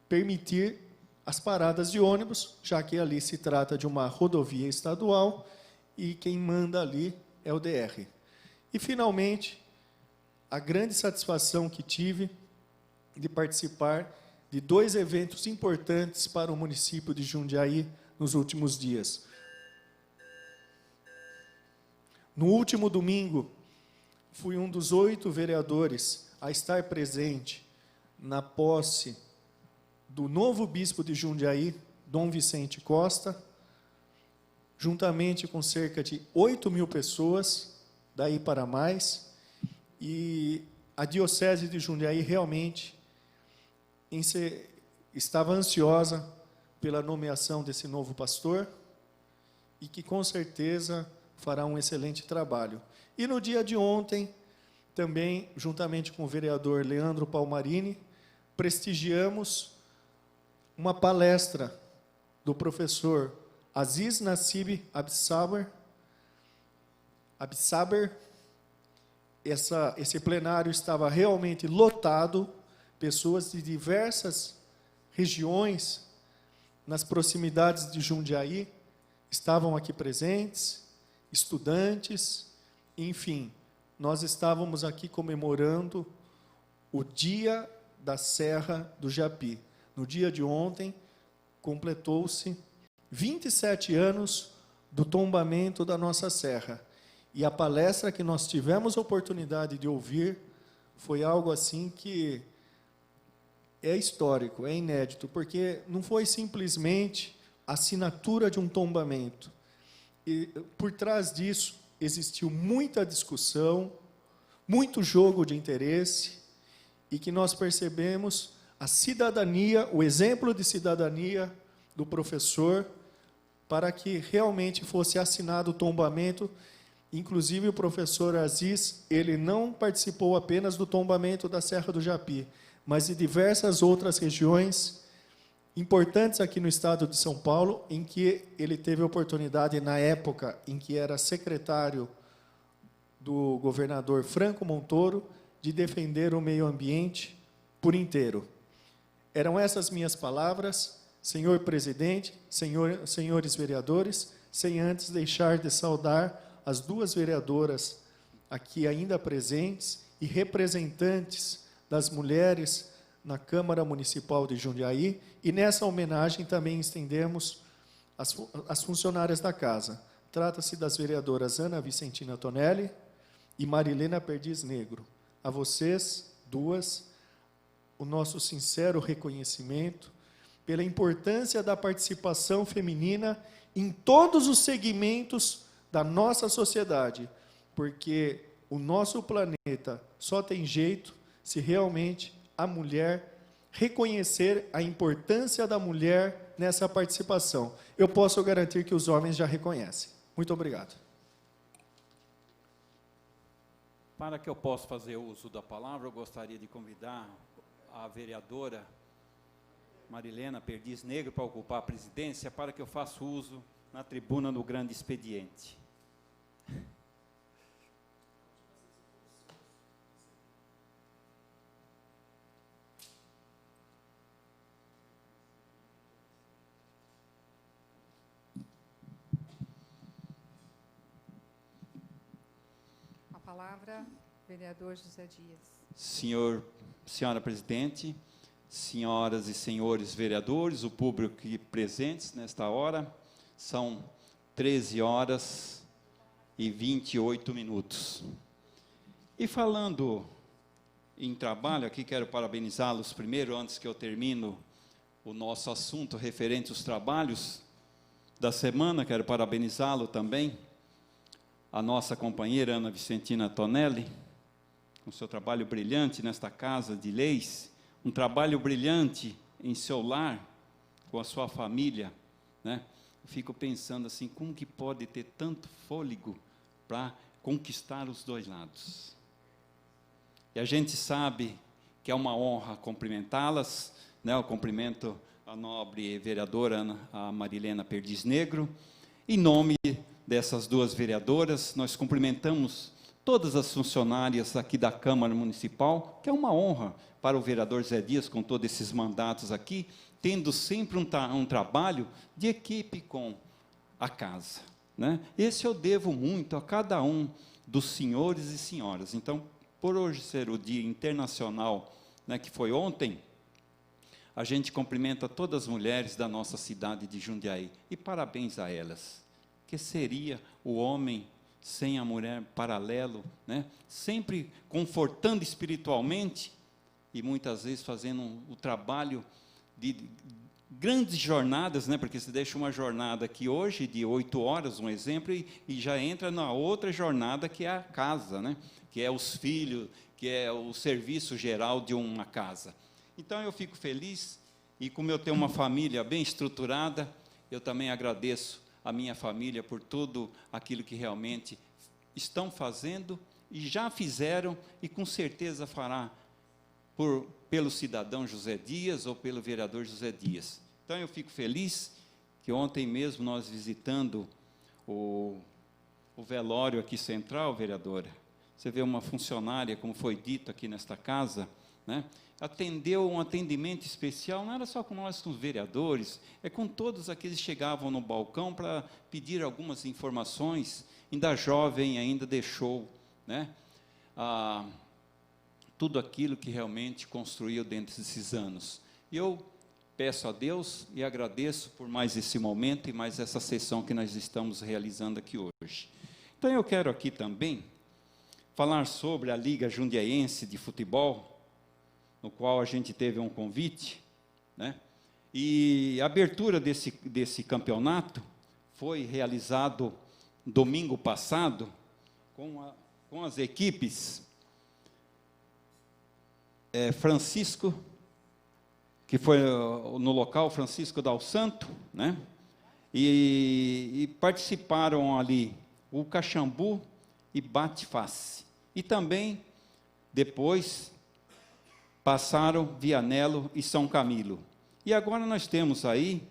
permitir as paradas de ônibus, já que ali se trata de uma rodovia estadual e quem manda ali é o DR. E, finalmente, a grande satisfação que tive de participar de 2 eventos importantes para o município de Jundiaí nos últimos dias. No último domingo, fui um dos 8 vereadores a estar presente na posse do novo bispo de Jundiaí, Dom Vicente Costa, juntamente com cerca de 8.000 pessoas, daí para mais, e a Diocese de Jundiaí realmente estava ansiosa pela nomeação desse novo pastor e que, com certeza, fará um excelente trabalho. E no dia de ontem, também, juntamente com o vereador Leandro Palmarini, prestigiamos uma palestra do professor Aziz Nassib Absaber. Esse plenário estava realmente lotado, pessoas de diversas regiões, nas proximidades de Jundiaí, estavam aqui presentes, estudantes, enfim, nós estávamos aqui comemorando o Dia da Serra do Japi. No dia de ontem, completou-se 27 anos do tombamento da nossa serra. E a palestra que nós tivemos a oportunidade de ouvir foi algo assim que é histórico, é inédito, porque não foi simplesmente a assinatura de um tombamento. E, por trás disso, existiu muita discussão, muito jogo de interesse, e que nós percebemos a cidadania, o exemplo de cidadania do professor, para que realmente fosse assinado o tombamento. Inclusive, o professor Aziz, ele não participou apenas do tombamento da Serra do Japi, mas de diversas outras regiões importantes aqui no estado de São Paulo, em que ele teve a oportunidade, na época em que era secretário do governador Franco Montoro, de defender o meio ambiente por inteiro. Eram essas minhas palavras, senhor presidente, senhores vereadores, sem antes deixar de saudar as duas vereadoras aqui ainda presentes e representantes das mulheres na Câmara Municipal de Jundiaí, e nessa homenagem também estendemos as funcionárias da casa. Trata-se das vereadoras Ana Vicentina Tonelli e Marilena Perdiz Negro. A vocês, duas, o nosso sincero reconhecimento pela importância da participação feminina em todos os segmentos da nossa sociedade, porque o nosso planeta só tem jeito se realmente a mulher reconhecer a importância da mulher nessa participação. Eu posso garantir que os homens já reconhecem. Muito obrigado. Para que eu possa fazer uso da palavra, eu gostaria de convidar a vereadora Marilena Perdiz Negro para ocupar a presidência, para que eu faça uso na tribuna do grande expediente. A palavra, vereador José Dias. Senhora presidente, senhoras e senhores vereadores, o público aqui presentes nesta hora, são 13 horas e 28 minutos. E falando em trabalho, aqui quero parabenizá-los primeiro, antes que eu termino o nosso assunto referente aos trabalhos da semana, quero parabenizá-lo também, a nossa companheira Ana Vicentina Tonelli, com seu trabalho brilhante nesta Casa de Leis, um trabalho brilhante em seu lar, com a sua família, né? Eu fico pensando assim, como que pode ter tanto fôlego para conquistar os dois lados? E a gente sabe que é uma honra cumprimentá-las, né? Eu cumprimento a nobre vereadora a Marilena Perdiz Negro. Em nome dessas duas vereadoras, nós cumprimentamos todas as funcionárias aqui da Câmara Municipal, que é uma honra para o vereador Zé Dias, com todos esses mandatos aqui, tendo sempre um trabalho de equipe com a casa, né? Esse eu devo muito a cada um dos senhores e senhoras. Então, por hoje ser o Dia Internacional, né, que foi ontem, a gente cumprimenta todas as mulheres da nossa cidade de Jundiaí, e parabéns a elas. Que seria o homem sem a mulher paralelo, né? Sempre confortando espiritualmente e muitas vezes fazendo o trabalho de grandes jornadas, né? Porque se deixa uma jornada aqui hoje de 8 horas, um exemplo, e já entra na outra jornada que é a casa, né? Que é os filhos, que é o serviço geral de uma casa. Então eu fico feliz, e como eu tenho uma família bem estruturada, eu também agradeço a minha família por tudo aquilo que realmente estão fazendo e já fizeram e com certeza fará pelo cidadão José Dias ou pelo vereador José Dias. Então eu fico feliz que ontem mesmo nós visitando o velório aqui central, vereadora, você vê uma funcionária, como foi dito aqui nesta casa, né? Atendeu um atendimento especial, não era só com nós, com os vereadores, é com todos aqueles que chegavam no balcão para pedir algumas informações, ainda jovem, ainda deixou, né, tudo aquilo que realmente construiu dentro desses anos. E eu peço a Deus e agradeço por mais esse momento e mais essa sessão que nós estamos realizando aqui hoje. Então eu quero aqui também falar sobre a Liga Jundiaense de Futebol, no qual a gente teve um convite, né? E a abertura desse campeonato foi realizado domingo passado com as equipes Francisco, que foi no local Francisco Dal Santo, né? e participaram ali o Caxambu e Bate-Face. E também, depois, passaram Vianello e São Camilo. E agora nós temos aí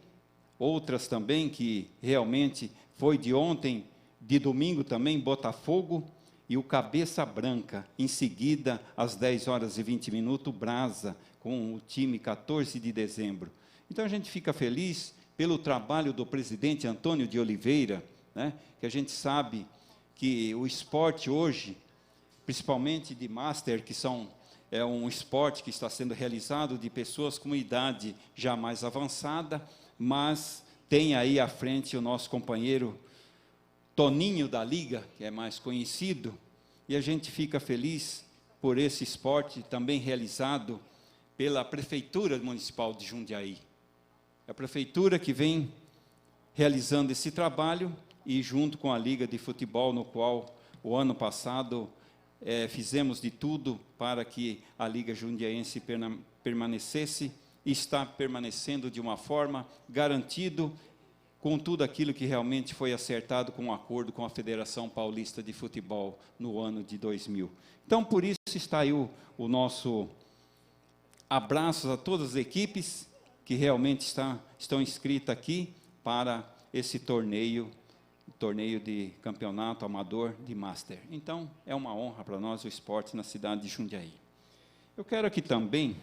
outras também, que realmente foi de ontem, de domingo também, Botafogo e o Cabeça Branca. Em seguida, às 10h20, Brasa, com o time 14 de dezembro. Então, a gente fica feliz pelo trabalho do presidente Antônio de Oliveira, né, que a gente sabe que o esporte hoje, principalmente de Master, que é um esporte que está sendo realizado de pessoas com idade já mais avançada, mas tem aí à frente o nosso companheiro Toninho da Liga, que é mais conhecido, e a gente fica feliz por esse esporte também realizado pela Prefeitura Municipal de Jundiaí. É a Prefeitura que vem realizando esse trabalho e junto com a Liga de Futebol, no qual o ano passado fizemos de tudo para que a Liga Jundiaense permanecesse e está permanecendo de uma forma garantido com tudo aquilo que realmente foi acertado com um acordo com a Federação Paulista de Futebol no ano de 2000. Então, por isso está aí o nosso abraço a todas as equipes que realmente estão inscritas aqui para esse torneio de campeonato amador de Master. Então, é uma honra para nós o esporte na cidade de Jundiaí. Eu quero aqui também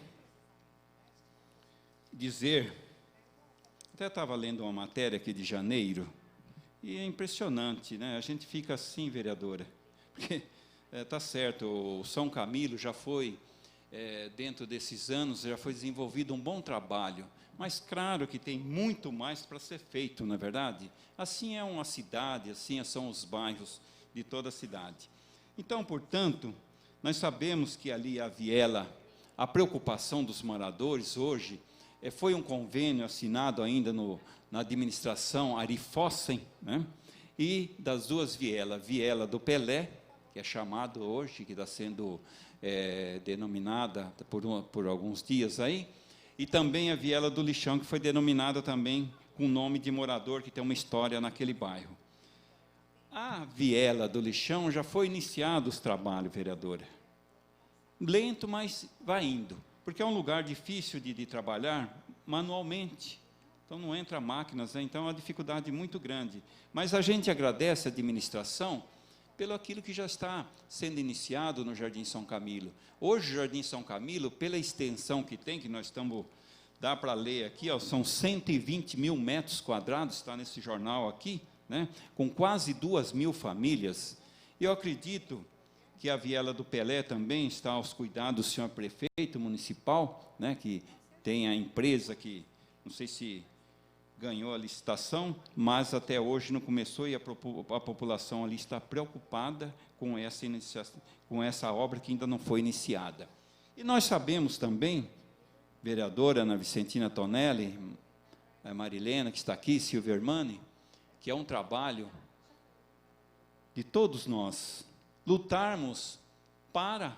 dizer, até estava lendo uma matéria aqui de janeiro, e é impressionante, né? A gente fica assim, vereadora, porque está certo, o São Camilo já foi, dentro desses anos, já foi desenvolvido um bom trabalho, mas claro que tem muito mais para ser feito, não é verdade? Assim é uma cidade, assim são os bairros de toda a cidade. Então, portanto, nós sabemos que ali a Viela, a preocupação dos moradores hoje, foi um convênio assinado ainda na administração Ari Fossen, né? E das duas vielas, Viela do Pelé, que é chamado hoje, que está sendo denominada por alguns dias aí, e também a Viela do Lixão, que foi denominada também com o nome de morador, que tem uma história naquele bairro. A Viela do Lixão já foi iniciado os trabalhos, vereadora. Lento, mas vai indo, porque é um lugar difícil de trabalhar manualmente. Então, não entra máquinas, né? Então, é uma dificuldade muito grande. Mas a gente agradece a administração pelo aquilo que já está sendo iniciado no Jardim São Camilo. Hoje, o Jardim São Camilo, pela extensão que tem, que nós estamos, dá para ler aqui, ó, são 120 mil metros quadrados, está nesse jornal aqui, né, com quase 2.000 famílias. Eu acredito que a Viela do Pelé também está aos cuidados do senhor prefeito municipal, né, que tem a empresa que, não sei se ganhou a licitação, mas até hoje não começou e a população ali está preocupada com essa obra que ainda não foi iniciada. E nós sabemos também, vereadora Ana Vicentina Tonelli, a Marilena, que está aqui, Silvia Hermani, que é um trabalho de todos nós, lutarmos para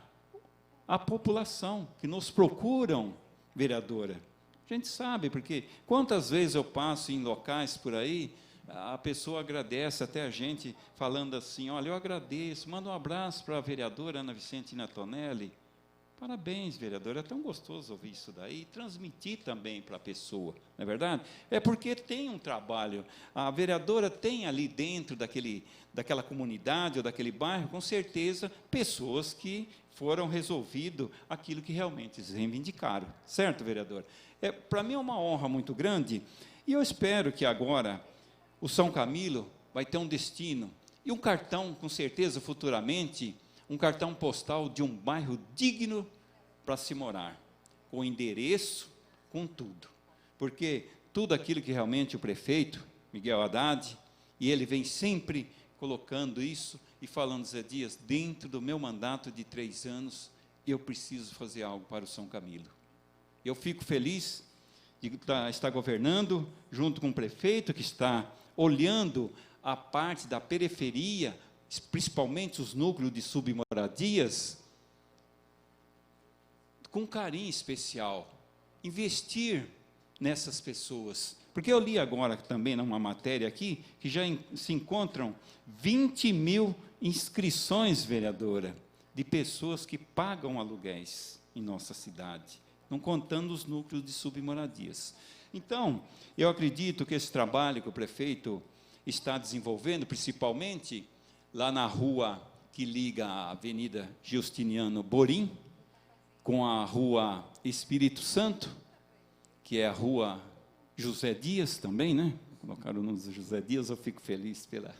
a população, que nos procuram, vereadora. A gente sabe, porque quantas vezes eu passo em locais por aí, a pessoa agradece até a gente, falando assim, olha, eu agradeço, manda um abraço para a vereadora Ana Vicentina Tonelli. Parabéns, vereadora, é tão gostoso ouvir isso daí, e transmitir também para a pessoa, não é verdade? É porque tem um trabalho, a vereadora tem ali dentro daquela comunidade ou daquele bairro, com certeza, pessoas que foram resolvido aquilo que realmente eles reivindicaram, certo, vereador? Para mim é uma honra muito grande, e eu espero que agora o São Camilo vai ter um destino, e um cartão, com certeza, futuramente, um cartão postal de um bairro digno para se morar, com endereço, com tudo. Porque tudo aquilo que realmente o prefeito, Miguel Haddad, e ele vem sempre colocando isso e falando, Zé Dias, dentro do meu mandato de 3 anos, eu preciso fazer algo para o São Camilo. Eu fico feliz de estar governando, junto com o prefeito, que está olhando a parte da periferia, principalmente os núcleos de submoradias, com carinho especial, investir nessas pessoas, Porque eu li agora também numa matéria aqui, que já se encontram 20 mil inscrições, vereadora, de pessoas que pagam aluguéis em nossa cidade, não contando os núcleos de submoradias. Então, eu acredito que esse trabalho que o prefeito está desenvolvendo, principalmente lá na rua que liga a Avenida Justiniano Borim, com a Rua Espírito Santo, que é a Rua José Dias também, né? Colocaram o nome do José Dias, eu fico feliz pela...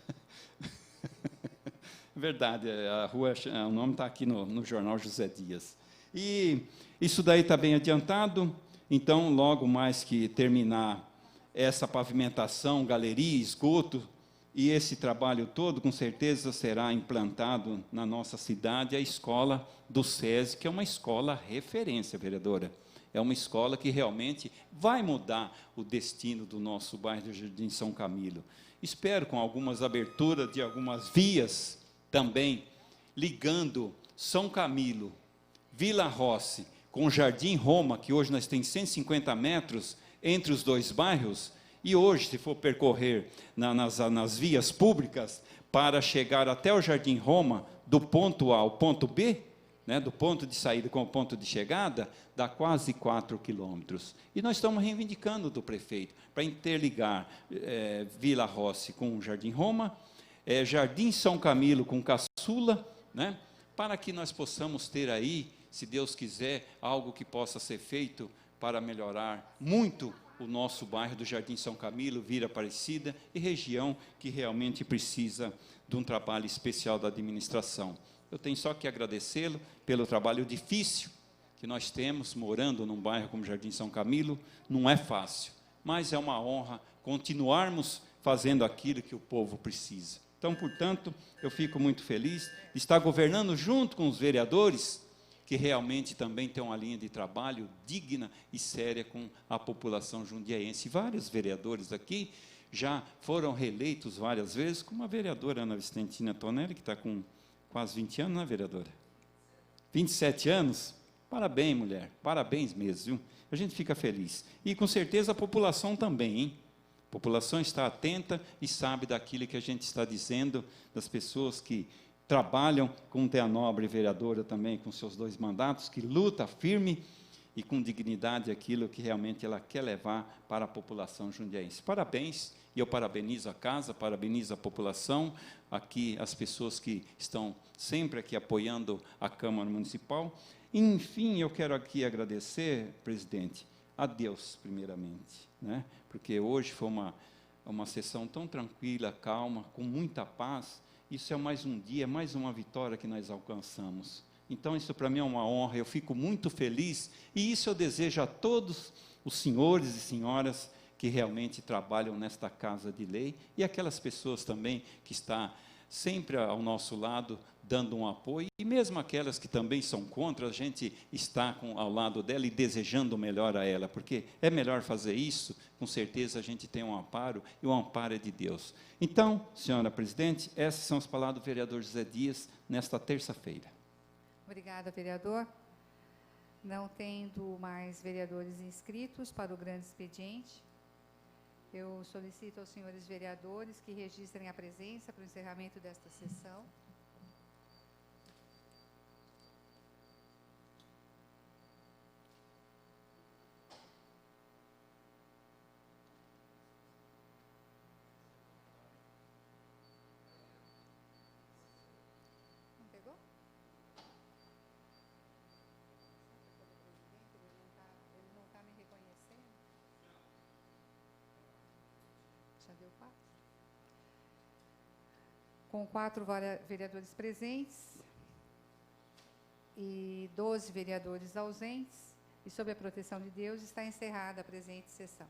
Verdade, a rua, o nome está aqui no jornal José Dias. E isso daí está bem adiantado, então, logo mais que terminar essa pavimentação, galeria, esgoto, e esse trabalho todo, com certeza, será implantado na nossa cidade a escola do SESI, que é uma escola referência, vereadora. É uma escola que realmente vai mudar o destino do nosso bairro do Jardim São Camilo. Espero, com algumas aberturas de algumas vias, também ligando São Camilo, Vila Rossi, com o Jardim Roma, que hoje nós temos 150 metros entre os dois bairros, e hoje, se for percorrer nas vias públicas, para chegar até o Jardim Roma, do ponto A ao ponto B, né, do ponto de saída com o ponto de chegada, dá quase 4 quilômetros. E nós estamos reivindicando do prefeito, para interligar Vila Rossi com o Jardim Roma, Jardim São Camilo com Caçula, né, para que nós possamos ter aí, se Deus quiser, algo que possa ser feito para melhorar muito o nosso bairro do Jardim São Camilo, Vila Aparecida, e região que realmente precisa de um trabalho especial da administração. Eu tenho só que agradecê-lo pelo trabalho difícil que nós temos, morando num bairro como Jardim São Camilo. Não é fácil, mas é uma honra continuarmos fazendo aquilo que o povo precisa. Então, portanto, eu fico muito feliz de estar governando junto com os vereadores, que realmente também tem uma linha de trabalho digna e séria com a população jundiaense. Vários vereadores aqui já foram reeleitos várias vezes, como a vereadora Ana Vicentina Tonelli, que está com quase 20 anos, né, vereadora? 27 anos? Parabéns, mulher, parabéns mesmo, viu? A gente fica feliz. E, com certeza, a população também, hein? A população está atenta e sabe daquilo que a gente está dizendo, das pessoas que trabalham, como tem a nobre vereadora também, com seus 2 mandatos, que luta firme e com dignidade aquilo que realmente ela quer levar para a população jundiaense. Parabéns, e eu parabenizo a casa, parabenizo a população, aqui as pessoas que estão sempre aqui apoiando a Câmara Municipal. Enfim, eu quero aqui agradecer, presidente, a Deus, primeiramente, né? Porque hoje foi uma sessão tão tranquila, calma, com muita paz. Isso é mais um dia, mais uma vitória que nós alcançamos. Então, isso para mim é uma honra, eu fico muito feliz, e isso eu desejo a todos os senhores e senhoras que realmente trabalham nesta Casa de Lei, e aquelas pessoas também que estão sempre ao nosso lado, dando um apoio, e mesmo aquelas que também são contra, a gente está ao lado dela e desejando o melhor a ela, porque é melhor fazer isso, com certeza a gente tem um amparo, e o amparo é de Deus. Então, senhora presidente, essas são as palavras do vereador José Dias, nesta terça-feira. Obrigada, vereador. Não tendo mais vereadores inscritos para o grande expediente, eu solicito aos senhores vereadores que registrem a presença para o encerramento desta sessão. Não pegou? Ele não está me reconhecendo? Já deu 4? Com 4 vereadores presentes e 12 vereadores ausentes, e sob a proteção de Deus, está encerrada a presente sessão.